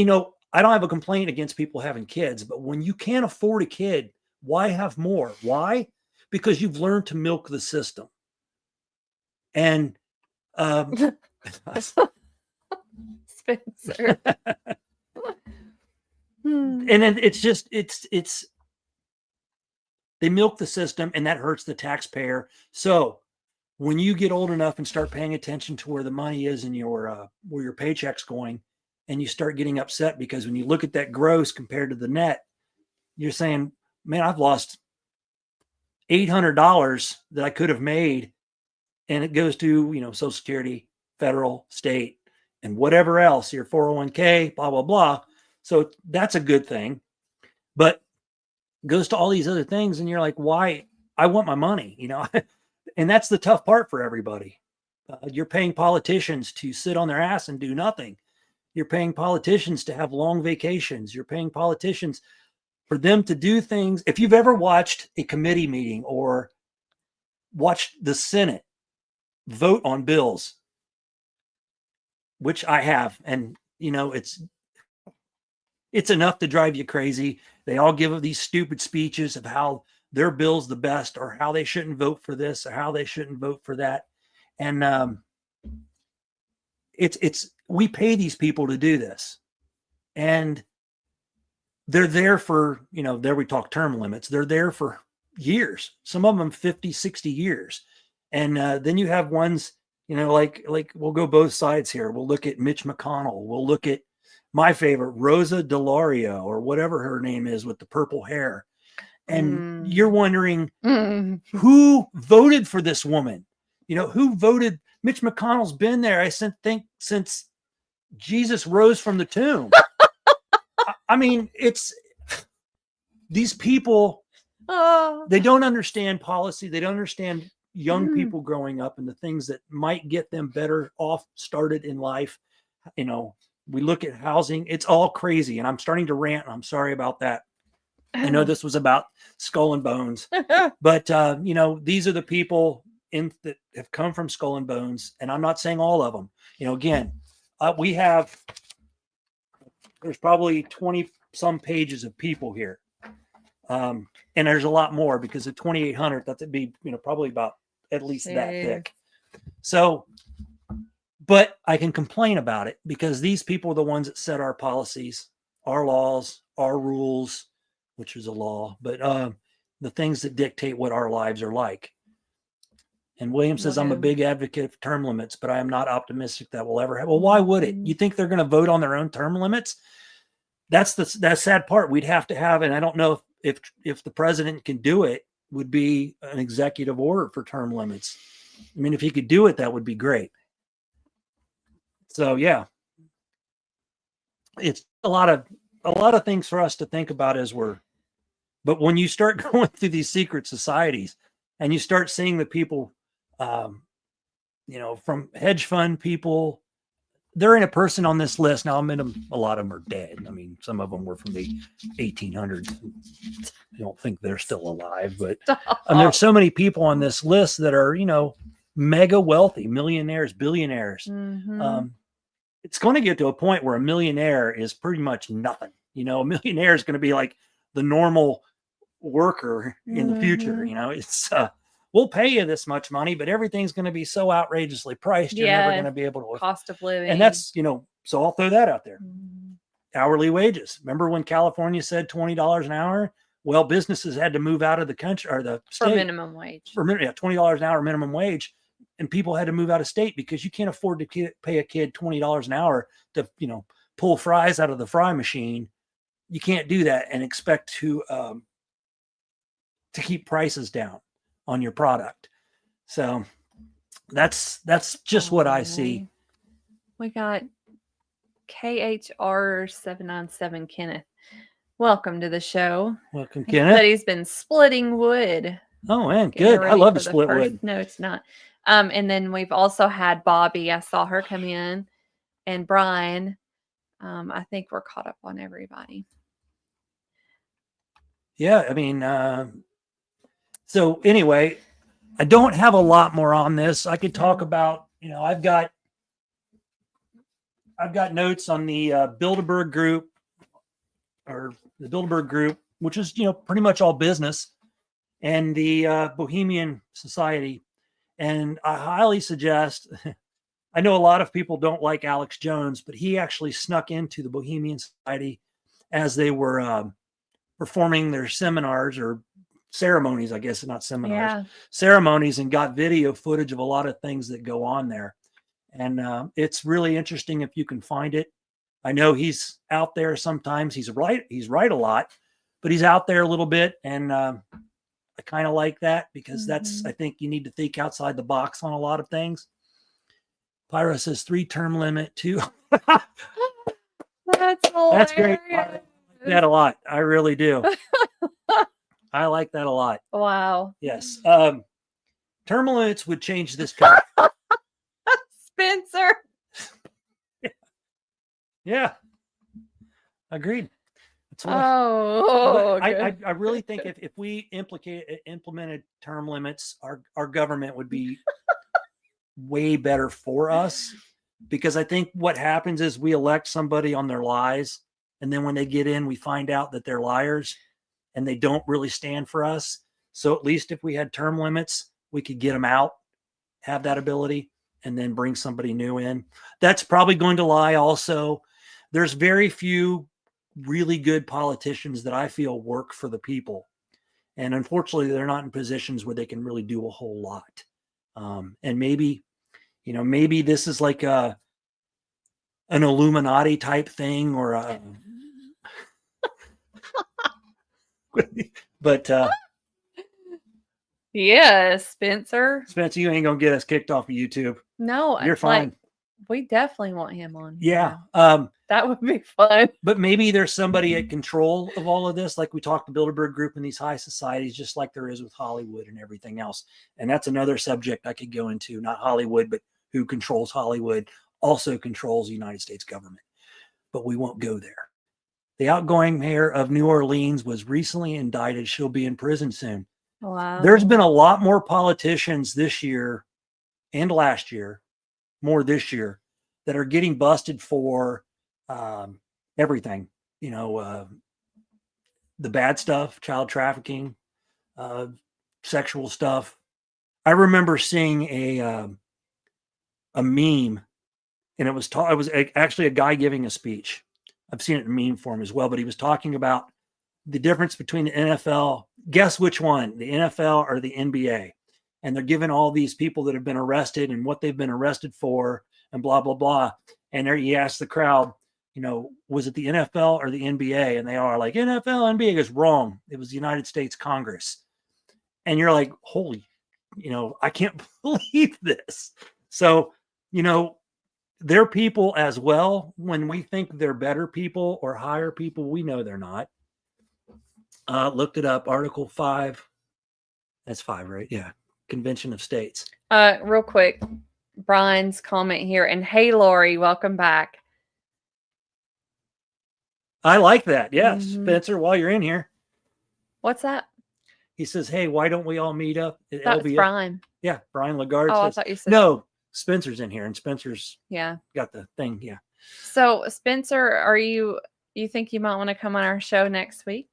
I don't have a complaint against people having kids, but when you can't afford a kid, why have more? Why? Because you've learned to milk the system. And, Spencer. And then it's they milk the system, and that hurts the taxpayer. So when you get old enough and start paying attention to where the money is in where your paycheck's going, and you start getting upset because when you look at that gross compared to the net, you're saying, man, I've lost $800 that I could have made. And it goes to, Social Security, federal, state, and whatever else, your 401k, blah, blah, blah. So that's a good thing, but it goes to all these other things. And you're like, why? I want my money, and that's the tough part for everybody. You're paying politicians to sit on their ass and do nothing. You're paying politicians to have long vacations. You're paying politicians for them to do things. If you've ever watched a committee meeting or watched the Senate vote on bills, which I have, and it's enough to drive you crazy. They all give these stupid speeches of how their bill's the best, or how they shouldn't vote for this, or how they shouldn't vote for that. And we pay these people to do this, and they're there for, there we talk term limits. They're there for years, some of them 50, 60 years. And then you have ones, like we'll go both sides here. We'll look at Mitch McConnell. We'll look at my favorite, Rosa DeLauro, or whatever her name is with the purple hair. And you're wondering who voted for this woman? Who voted? Mitch McConnell's been there, I think, since Jesus rose from the tomb. I mean, it's these people, they don't understand policy. They don't understand young people growing up and the things that might get them better off started in life. We look at housing, it's all crazy. And I'm starting to rant. I'm sorry about that. I know this was about Skull and Bones, but these are the people that have come from Skull and Bones. And I'm not saying all of them, again, there's probably 20 some pages of people here. And there's a lot more because of 2,800, that'd be, probably about at least that thick. So, but I can complain about it because these people are the ones that set our policies, our laws, our rules, which is a law, but the things that dictate what our lives are like. And William says, I'm a big advocate of term limits, but I am not optimistic that will ever have. Well, why would it? You think they're going to vote on their own term limits? That's the sad part. We'd have to have, and I don't know if the president can do it, would be an executive order for term limits. I mean, if he could do it, that would be great. So yeah, it's a lot of things for us to think about but when you start going through these secret societies and you start seeing the people, from hedge fund people, there ain't a person on this list. Now, a lot of them are dead. I mean, some of them were from the 1800s. I don't think they're still alive, but there's so many people on this list that are, mega wealthy, millionaires, billionaires. It's going to get to a point where a millionaire is pretty much nothing. A millionaire is going to be like the normal worker in the future. It's we'll pay you this much money, but everything's going to be so outrageously priced. You're never going to be able to cost of living. And that's, so I'll throw that out there. Hourly wages. Remember when California said $20 an hour? Well, businesses had to move out of the country or the state for minimum wage. $20 an hour minimum wage. And people had to move out of state because you can't afford to pay a kid $20 an hour to, pull fries out of the fry machine, you can't do that and expect to keep prices down on your product. So that's just what I see. We got KHR797 Kenneth. Welcome to the show. Welcome, He Kenneth. said he's been splitting wood. Oh man, Getting good. I ready love for to the split first- wood. No, it's not. And then we've also had Bobby. I saw her come in, and Brian. I think we're caught up on everybody. Yeah, I mean, so anyway, I don't have a lot more on this. I could talk about, I've got notes on the Bilderberg group, or the Bilderberg group, which is, pretty much all business, and the Bohemian Society. And I highly suggest, I know a lot of people don't like Alex Jones, but he actually snuck into the Bohemian Society as they were performing their seminars or ceremonies, I guess, not seminars, ceremonies, and got video footage of a lot of things that go on there. And it's really interesting if you can find it. I know he's out there sometimes. He's right a lot, but he's out there a little bit. And I kind of like that, because that's, I think you need to think outside the box on a lot of things. Pyra says 3-term limit too. That's hilarious. That's great. I like that a lot. I really do. I like that a lot. Wow. Yes. Term limits would change this country. Spencer. Yeah. Agreed. That's what I really think if we implemented term limits, our government would be way better for us, because I think what happens is we elect somebody on their lies, and then when they get in, we find out that they're liars and they don't really stand for us. So at least if we had term limits, we could get them out, have that ability, and then bring somebody new in. That's probably going to lie also. There's very few really good politicians that I feel work for the people. And unfortunately, they're not in positions where they can really do a whole lot. And maybe this is like an Illuminati type thing, or but yes, Spencer, you ain't gonna get us kicked off of YouTube. No, You're fine. Like, we definitely want him on. Yeah. That would be fun. But maybe there's somebody at control of all of this, like we talked to Bilderberg Group and these high societies, just like there is with Hollywood and everything else. And that's another subject I could go into. Not Hollywood, but who controls Hollywood also controls the United States government. But we won't go there. The outgoing mayor of New Orleans was recently indicted. She'll be in prison soon. Wow. There's been a lot more politicians this year and last year, more this year, that are getting busted for everything, the bad stuff, child trafficking, sexual stuff. I remember seeing a meme, and it was actually a guy giving a speech. I've seen it in meme form as well, but he was talking about the difference between the NFL. Guess which one, the NFL or the NBA? And they're giving all these people that have been arrested and what they've been arrested for and blah, blah, blah. And there he asked the crowd, was it the NFL or the NBA? And they are like, NFL, NBA. He goes, wrong. It was the United States Congress. And you're like, holy, I can't believe this. So, they're people as well. When we think they're better people or higher people, we know they're not. Looked it up. Article 5. That's 5, right? Yeah. Convention of States. Real quick, Brian's comment here. And hey, Lori, welcome back. I like that. Yes, Spencer, while you're in here. What's that? He says, hey, why don't we all meet up at That's LBS? Brian. Yeah, Brian Lagarde I says. thought you said no, Spencer's in here, and Spencer's got the thing. Yeah. So, Spencer, you think you might want to come on our show next week?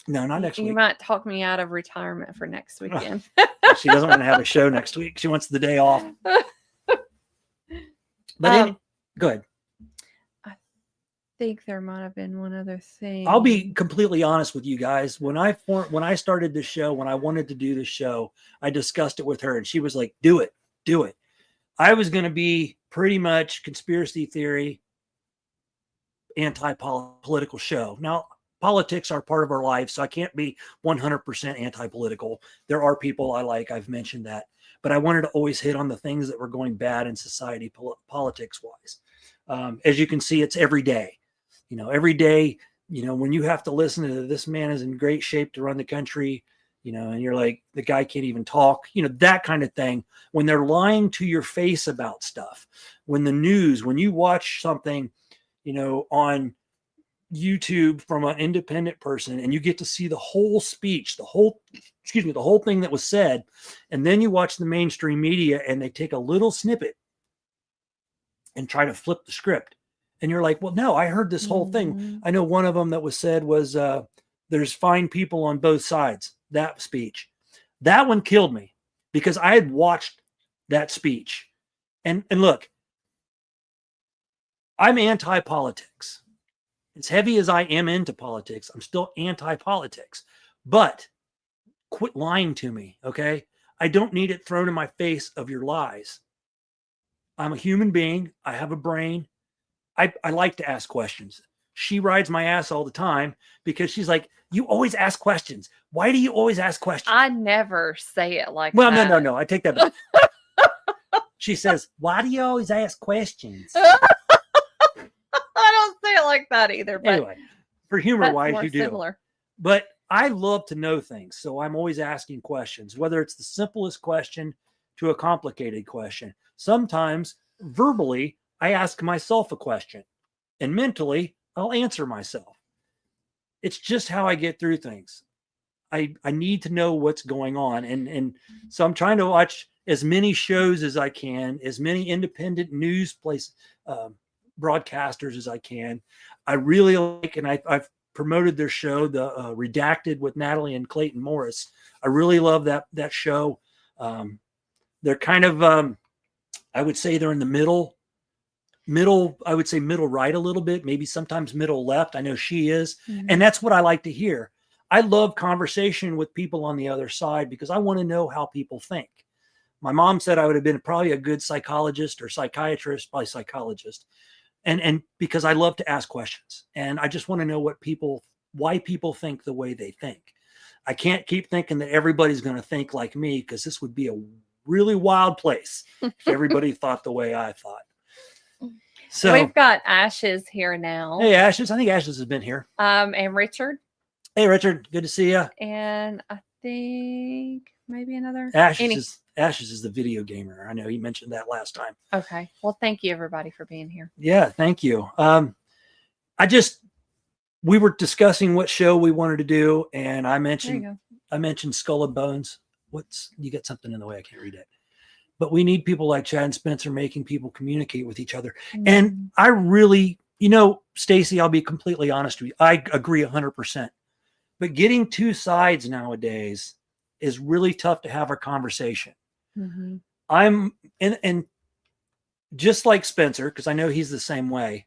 No, not next week. You might talk me out of retirement for next weekend. She doesn't want to have a show next week. She wants the day off. But go ahead. I think there might have been one other thing. I'll be completely honest with you guys. When I started this show, when I wanted to do this show, I discussed it with her, and she was like, do it. I was going to be pretty much conspiracy theory, anti-political show. Now, politics are part of our lives, so I can't be 100% anti-political. There are people I like. I've mentioned that. But I wanted to always hit on the things that were going bad in society, politics-wise. As you can see, it's every day. Every day, when you have to listen to this man is in great shape to run the country, and you're like, the guy can't even talk, that kind of thing. When they're lying to your face about stuff, when you watch something, on YouTube from an independent person and you get to see the whole speech, the whole thing that was said, and then you watch the mainstream media and they take a little snippet and try to flip the script. And you're like, well, no, I heard this whole thing. I know one of them that was said was, there's fine people on both sides. That speech, that one killed me because I had watched that speech. And look, I'm anti-politics. As heavy as I am into politics, I'm still anti-politics. But quit lying to me, okay? I don't need it thrown in my face of your lies. I'm a human being. I have a brain. I like to ask questions. She rides my ass all the time because she's like, you always ask questions. Why do you always ask questions? I never say it like well, that. No. I take that back. She says, why do you always ask questions? I don't say it like that either. But anyway, for humor-wise, you do. Similar. But I love to know things, so I'm always asking questions, whether it's the simplest question to a complicated question. Sometimes, verbally, I ask myself a question, and mentally, I'll answer myself. It's just how I get through things. I need to know what's going on, and so I'm trying to watch as many shows as I can, as many independent news broadcasters as I can. I really like, and I've promoted their show, the Redacted with Natalie and Clayton Morris. I really love that show. They're kind of, I would say they're in the middle, I would say middle right a little bit, maybe sometimes middle left. I know she is. And that's what I like to hear. I love conversation with people on the other side because I want to know how people think. My mom said I would have been probably a good psychologist or psychiatrist, probably psychologist. And because I love to ask questions and I just want to know why people think the way they think. I can't keep thinking that everybody's going to think like me because this would be a really wild place if everybody thought the way I thought. So we've got Ashes here now. Hey, Ashes. I think Ashes has been here. And Richard. Hey, Richard. Good to see you. And I think maybe another. Ashes is the video gamer. I know he mentioned that last time. Okay. Well, thank you everybody for being here. Yeah, thank you. We were discussing what show we wanted to do, and I mentioned Skull and Bones. You got something in the way? I can't read it. But we need people like Chad and Spencer making people communicate with each other. And I really, Stacy, I'll be completely honest with you. I agree 100%. But getting two sides nowadays is really tough to have a conversation. I'm and just like Spencer, because I know he's the same way.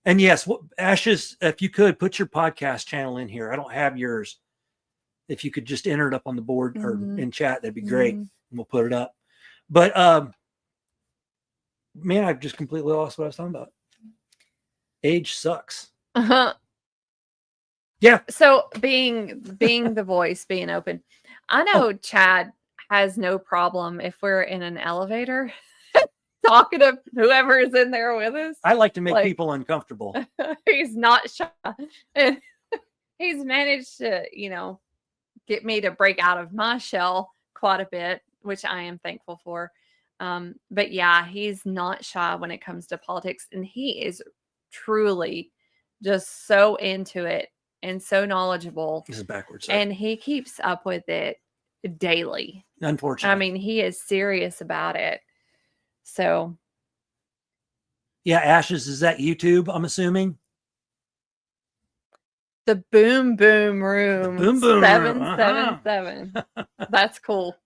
And yes, Ashes, if you could put your podcast channel in here. I don't have yours. If you could just enter it up on the board or in chat, that'd be great. And we'll put it up. But man, I've just completely lost what I was talking about. Age sucks. Yeah. So being the voice, being open. I know Chad has no problem if we're in an elevator talking to whoever is in there with us. I like to make people uncomfortable. He's not shy. And he's managed to, get me to break out of my shell quite a bit, which I am thankful for. But yeah, he's not shy when it comes to politics. And he is truly just so into it and so knowledgeable. This is backwards. And he keeps up with it daily. Unfortunately. I mean, he is serious about it. So. Yeah, Ashes, is that YouTube, I'm assuming? The Boom Boom Room. The Boom Boom 777. That's cool.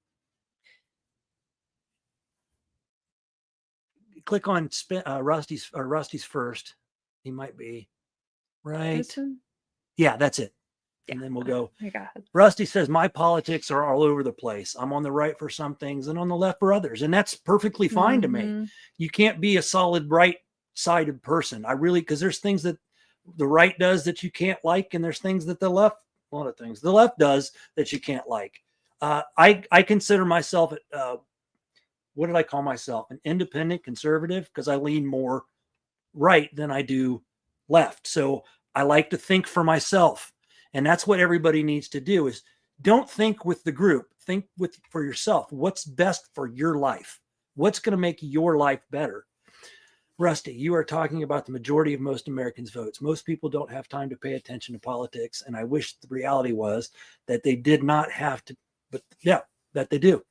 Click on Rusty's first. He might be right. Yeah, that's it. Yeah. And then we'll go. Rusty says, my politics are all over the place. I'm on the right for some things and on the left for others. And that's perfectly fine to me. You can't be a solid right-sided person. Because there's things that the right does that you can't like, and there's things that the left, a lot of things the left does that you can't like. I consider myself, what did I call myself? An independent conservative, because I lean more right than I do left. So I like to think for myself. And that's what everybody needs to do, is don't think with the group, think for yourself. What's best for your life? What's going to make your life better? Rusty, you are talking about the majority of most Americans' votes. Most people don't have time to pay attention to politics. And I wish the reality was that they did not have to, but yeah, that they do.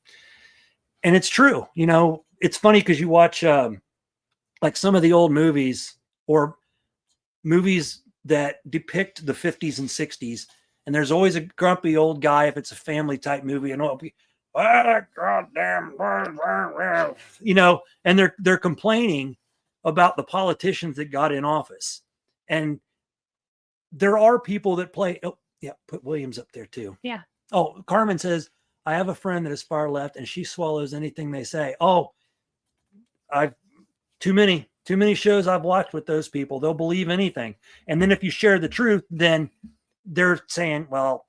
And it's true. You know, it's funny because you watch like some of the old movies, or movies that depict the 50s and 60s. And there's always a grumpy old guy if it's a family type movie, and it'll be, goddamn, you know, and they're complaining about the politicians that got in office. And there are people that play. Oh, yeah, put Williams up there too. Yeah. Oh, Carmen says, I have a friend that is far left and she swallows anything they say. Oh, I've too many shows I've watched with those people. They'll believe anything. And then if you share the truth, then they're saying, well,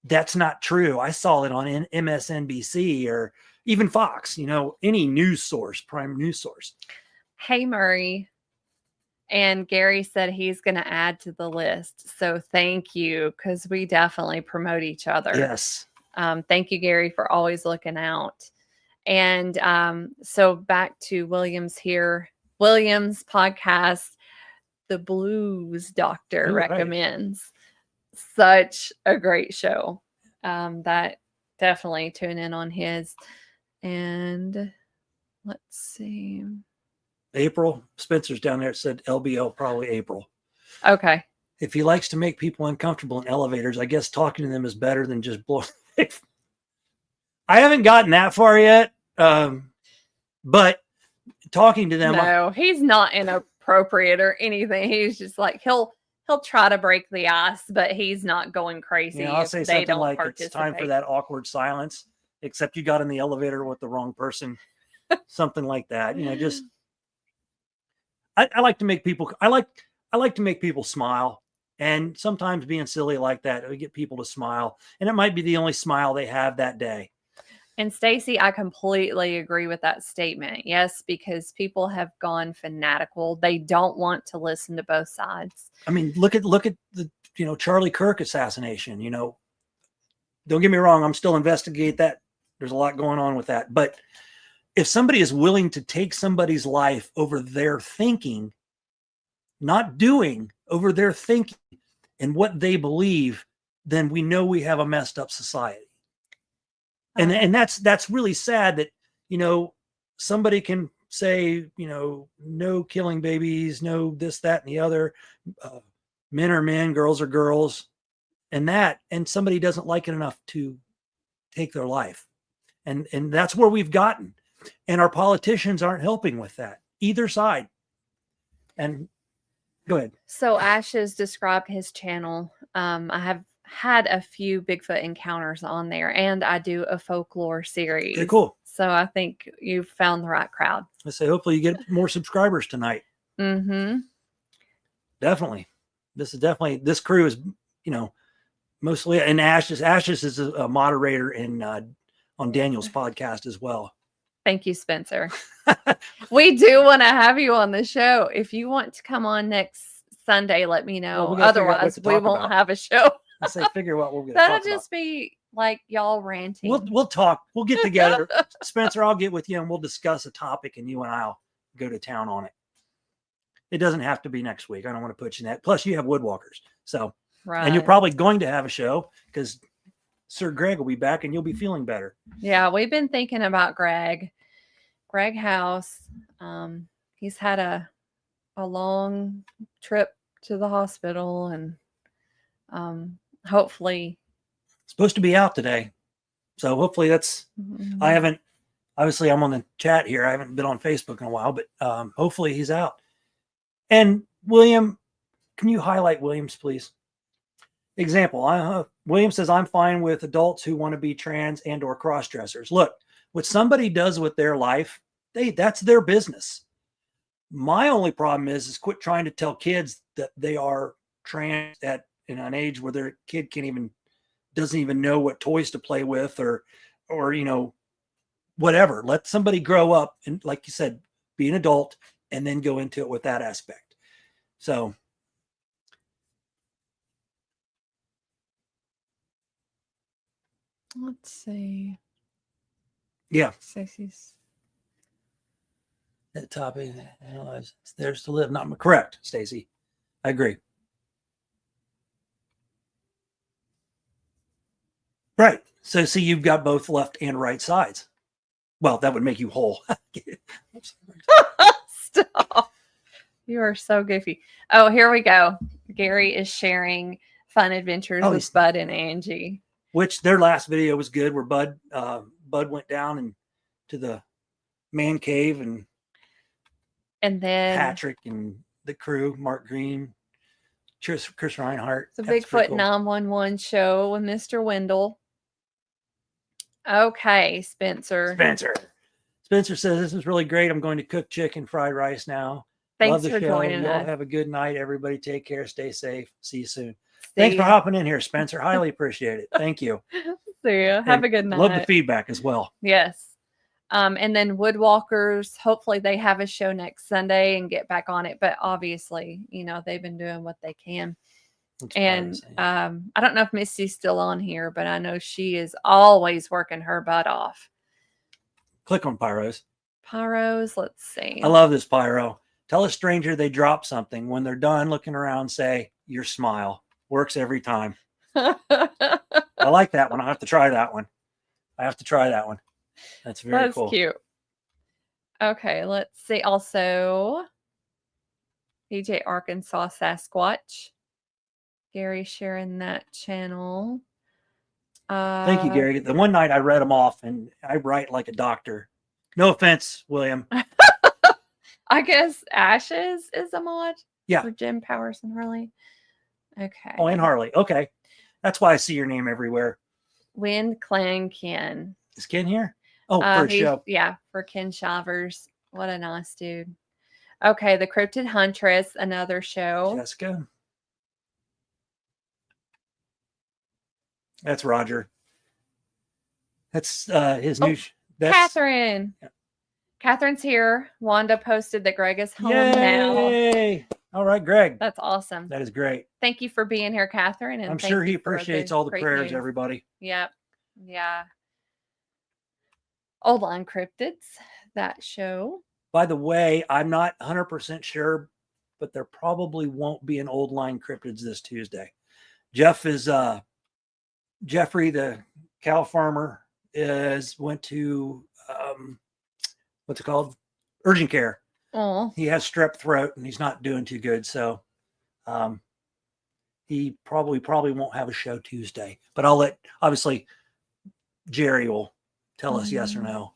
that's not true. I saw it on MSNBC or even Fox, you know, any news source, prime news source. Hey, Murray. And Gary said he's going to add to the list. So thank you, because we definitely promote each other. Yes. Thank you, Gary, for always looking out. And so back to Williams here. Williams podcast, The Blues Doctor recommends. Such a great show. That definitely tune in on his. And let's see. April Spencer's down there. It said LBO, probably April. Okay. If he likes to make people uncomfortable in elevators, I guess talking to them is better than just blowing. I haven't gotten that far yet, but talking to them. No, he's not inappropriate or anything. He's just like he'll try to break the ice, but he's not going crazy. I'll say something like, participate. It's time for that awkward silence, except you got in the elevator with the wrong person. Something like that. You know, just I like to make people. I like to make people smile. And sometimes being silly like that, we get people to smile, and it might be the only smile they have that day. And Stacy, I completely agree with that statement. Yes, because people have gone fanatical. They don't want to listen to both sides. I mean, look at the, you know, Charlie Kirk assassination. You know, don't get me wrong, I'm still investigating that. There's a lot going on with that. But if somebody is willing to take somebody's life over their thinking, not doing, over their thinking and what they believe, then we know we have a messed up society. And that's really sad that, you know, somebody can say, you know, no killing babies, no this, that, and the other, men are men, girls are girls, and somebody doesn't like it enough to take their life. And that's where we've gotten. And our politicians aren't helping with that, either side. And go ahead. So Ash has described his channel. I have had a few Bigfoot encounters on there, and I do a folklore series. Okay, cool. So I think you've found the right crowd. I say, hopefully you get more subscribers tonight. Mm-hmm. Definitely. This crew is, you know, mostly, and Ashes is a moderator on Daniel's podcast as well. Thank you, Spencer. We do want to have you on the show. If you want to come on next Sunday, let me know. Well, otherwise, we won't have a show. I say, figure out what we're going to That'll talk just be like y'all ranting. We'll talk. We'll get together. Spencer, I'll get with you and we'll discuss a topic, and you and I'll go to town on it. It doesn't have to be next week. I don't want to put you in that. Plus, you have woodwalkers. So, right. And you're probably going to have a show because Sir Greg will be back and you'll be feeling better. Yeah, we've been thinking about Greg House. He's had a long trip to the hospital, and hopefully supposed to be out today. So hopefully that's, obviously I'm on the chat here. I haven't been on Facebook in a while, but hopefully he's out. And William, can you highlight Williams, please? Example, William says, I'm fine with adults who want to be trans and or cross-dressers. Look, what somebody does with their life, that's their business. My only problem is quit trying to tell kids that they are trans at in an age where their kid doesn't even know what toys to play with or whatever. Let somebody grow up and, like you said, be an adult and then go into it with that aspect. So let's see. Yeah. Stacey's. That topic, analyze theirs to live. Not correct, Stacy. I agree. Right. So see, you've got both left and right sides. Well, that would make you whole. Stop. You are so goofy. Oh, here we go. Gary is sharing fun adventures with Bud and Angie. Which their last video was good, where Bud went down and to the man cave and then Patrick and the crew, Mark Green, Chris Reinhardt. The Bigfoot 911 show with Mr. Wendell. Okay, Spencer. Spencer says, this is really great. I'm going to cook chicken fried rice now. Thanks Love the for show. joining Y'all us. have a good night. Everybody take care. Stay safe. See you soon. Thanks for hopping in here, Spencer. Highly appreciate it. Thank you. See you. Have a good night. Love the feedback as well. Yes. And then Woodwalkers, hopefully they have a show next Sunday and get back on it. But obviously, they've been doing what they can. And I don't know if Misty's still on here, but I know she is always working her butt off. Click on Pyros. Pyros, let's see. I love this Pyro. Tell a stranger they drop something. When they're done looking around, say, your smile. Works every time. I like that one. I have to try that one. That's very cool. That's cute. Okay, let's see. Also, PJ Arkansas Sasquatch. Gary sharing that channel. Thank you, Gary. The one night I read them off, and I write like a doctor. No offense, William. I guess Ashes is a mod. Yeah. For Jim Powers and Harley. Okay. Oh, and Harley. Okay. That's why I see your name everywhere. Wind Clan Ken. Is Ken here? Oh, for a show. Yeah, for Ken Shavers. What a nice dude. Okay, The Cryptid Huntress, another show. Jessica. That's Roger. That's his new. That's Catherine. Yeah. Catherine's here. Wanda posted that Greg is home now. All right, Greg. That's awesome. That is great. Thank you for being here, Catherine. And I'm sure he appreciates all the prayers, news. Everybody. Yep. Yeah. Old Line Cryptids, that show. By the way, I'm not 100% sure, but there probably won't be an Old Line Cryptids this Tuesday. Jeffrey, the cow farmer, went to what's it called? Urgent care. Oh. He has strep throat and he's not doing too good. So he probably won't have a show Tuesday. But obviously Jerry will tell us yes or no.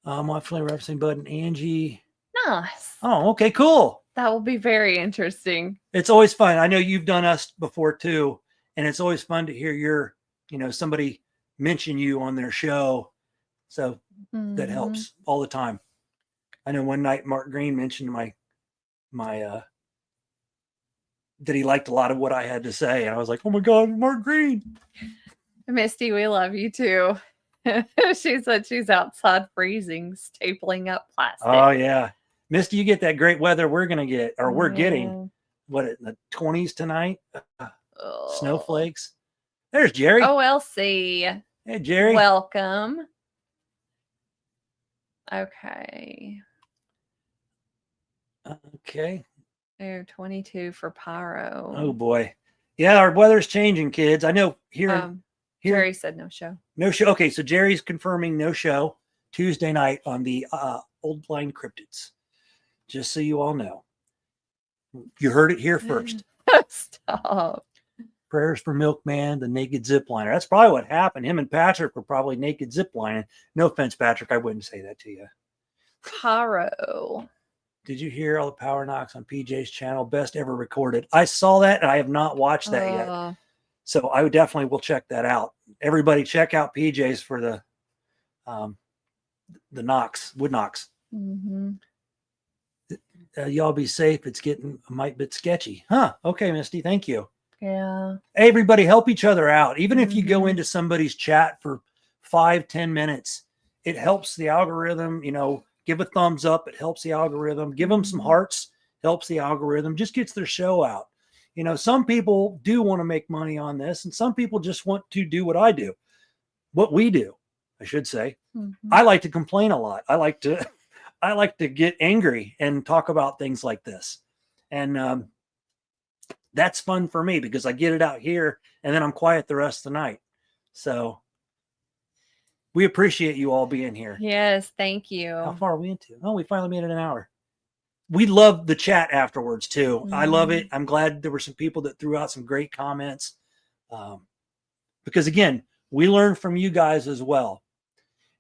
Hopefully referencing Bud and Angie. Nice. Oh, okay, cool. That will be very interesting. It's always fun. I know you've done us before too. And it's always fun to hear somebody mention you on their show. So that helps all the time. I know one night Mark Green mentioned my that he liked a lot of what I had to say. And I was like, oh my God, Mark Green. Misty, we love you too. She said she's outside freezing, stapling up plastic. Oh yeah. Misty, you get that great weather we're going to get, or we're getting what in the 20s tonight? Snowflakes. There's Jerry. OLC. Hey, Jerry. Welcome. Okay. Okay. 22 for Pyro. Oh boy. Yeah, our weather's changing, kids. I know here. Jerry said no show. No show. Okay, so Jerry's confirming no show Tuesday night on the Old Line Cryptids. Just so you all know. You heard it here first. Stop. Prayers for Milkman, the naked zipliner. That's probably what happened. Him and Patrick were probably naked ziplining. No offense, Patrick. I wouldn't say that to you. Pyro. Did you hear all the power knocks on PJ's channel? Best ever recorded. I saw that and I have not watched that yet. So I definitely will check that out. Everybody check out PJ's for the knocks, wood knocks. Mm-hmm. y'all be safe. It's getting a mite bit sketchy. Huh. Okay, Misty. Thank you. Yeah. Everybody help each other out. Even if you go Mhm. into somebody's chat for 5-10 minutes, it helps the algorithm. Give a thumbs up. It helps the algorithm. Give them some Mhm. hearts. Helps the algorithm. Just gets their show out. Some people do want to make money on this, and some people just want to do what I do, what we do, I should say. Mhm. I like to complain a lot. I like to get angry and talk about things like this. And that's fun for me because I get it out here and then I'm quiet the rest of the night. So we appreciate you all being here. Yes, thank How you. far are we into? Oh, we finally made it an hour. We love the chat afterwards too. I love it. I'm glad there were some people that threw out some great comments. Because again, we learn from you guys as well.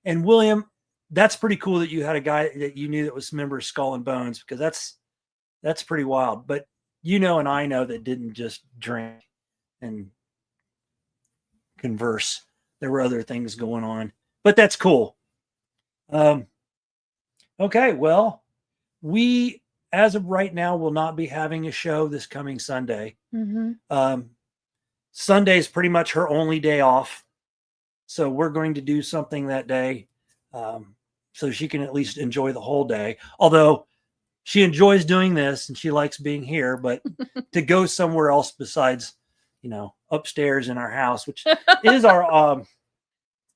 And William, that's pretty cool that you had a guy that you knew that was a member of Skull and Bones, because that's pretty wild. But and I know that didn't just drink and converse. There were other things going on, but that's cool. Okay, well, we, as of right now, will not be having a show this coming Sunday. Sunday is pretty much her only day off, so we're going to do something that day, so she can at least enjoy the whole day. Although she enjoys doing this and she likes being here, but to go somewhere else besides, upstairs in our house, which is our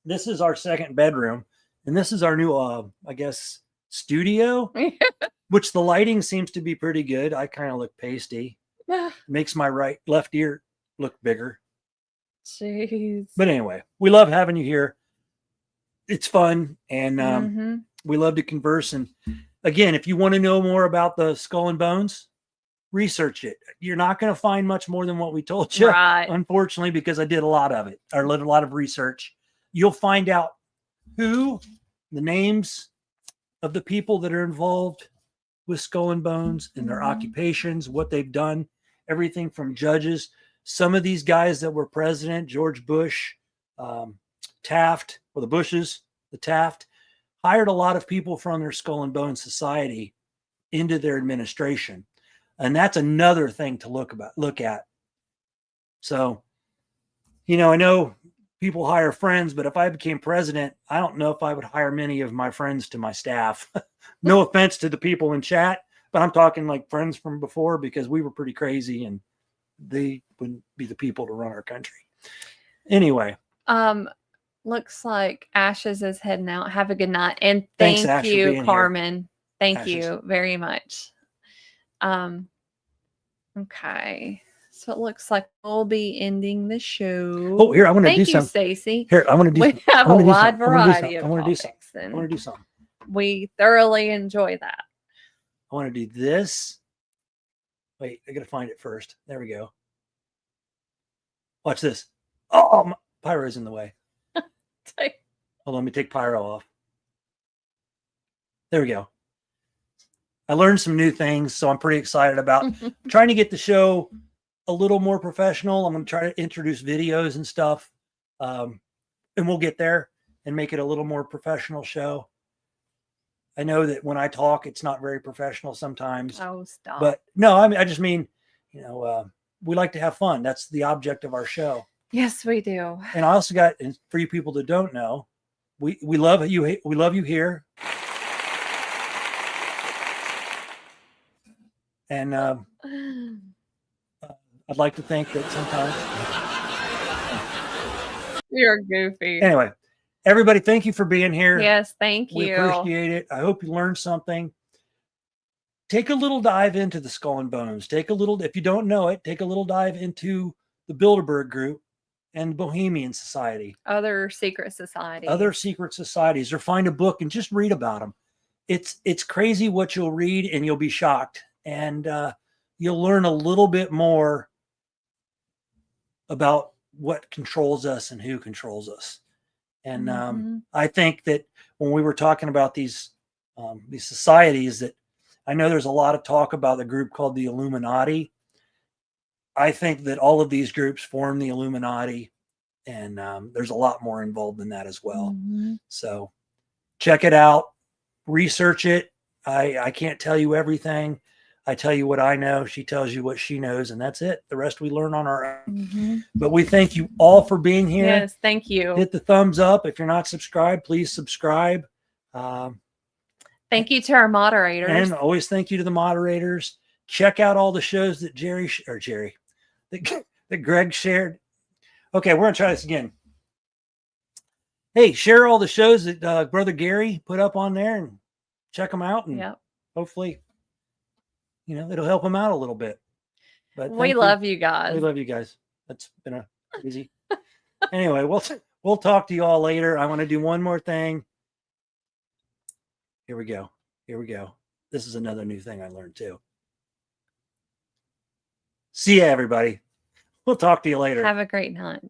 this is our second bedroom, and this is our new I guess studio, which the lighting seems to be pretty good. I kind of look pasty. Makes my left ear look bigger. Jeez. But anyway, we love having you here. It's fun, and we love to converse. And again, if you want to know more about the Skull and Bones, research it. You're not going to find much more than what we told you, Right. unfortunately, because I did a lot of it. I did a lot of research. You'll find out the names of the people that are involved with Skull and Bones and their occupations, what they've done, everything from judges. Some of these guys that were president, George Bush, Taft, or the Bushes, the Taft, hired a lot of people from their Skull and Bones Society into their administration. And that's another thing to look at. So, I know people hire friends, but if I became president, I don't know if I would hire many of my friends to my staff. No offense to the people in chat, but I'm talking like friends from before, because we were pretty crazy and they wouldn't be the people to run our country. Anyway. Looks like Ashes is heading out. Have a good night. And Thanks, thank Ash, for you, being Carmen. here. Thank Ashes. you very much. Okay. So it looks like we'll be ending the show. Oh, here, I want to do something. Thank you, Stacy. Here, I want to do We have a wide variety of I want to do something. topics, and I want to do something. we thoroughly enjoy that. I want to do this. Wait, I got to find it first. There we go. Watch this. Oh, my pyro's in the way. Hold on, let me take pyro off. There we go. I learned some new things, so I'm pretty excited about trying to get the show a little more professional. I'm going to try to introduce videos and stuff, and we'll get there and make it a little more professional show. I know that when I talk, it's not very professional sometimes. Oh, stop. But no, I just mean, we like to have fun. That's the object of our show. Yes, we do. And I also got, and for you people that don't know, we love you. We love you here. And I'd like to think that sometimes you're goofy. Anyway, everybody, thank you for being here. Yes, thank you. We appreciate it. I hope you learned something. Take a little dive into the Skull and Bones. If you don't know it, take a little dive into the Bilderberg Group and Bohemian Society. Other secret societies. Or find a book and just read about them. It's crazy what you'll read, and you'll be shocked. And you'll learn a little bit more about what controls us and who controls us. And I think that when we were talking about these societies, that I know there's a lot of talk about the group called the Illuminati. I think that all of these groups form the Illuminati, and there's a lot more involved in that as well. So check it out, research it, I can't tell you everything. I tell you what I know. She tells you what she knows, and that's it. The rest we learn on our own. Mm-hmm. But we thank you all for being here. Yes, thank you. Hit the thumbs up. If you're not subscribed, please subscribe. Thank you to our moderators. And always thank you to the moderators. Check out all the shows that that Greg shared. Okay, we're going to try this again. Hey, share all the shows that Brother Gary put up on there and check them out. And hopefully, it'll help them out a little bit. But we love you guys. We love you guys. That's been easy. Anyway, we'll talk to you all later. I want to do one more thing. Here we go. This is another new thing I learned too. See ya, everybody. We'll talk to you later. Have a great night.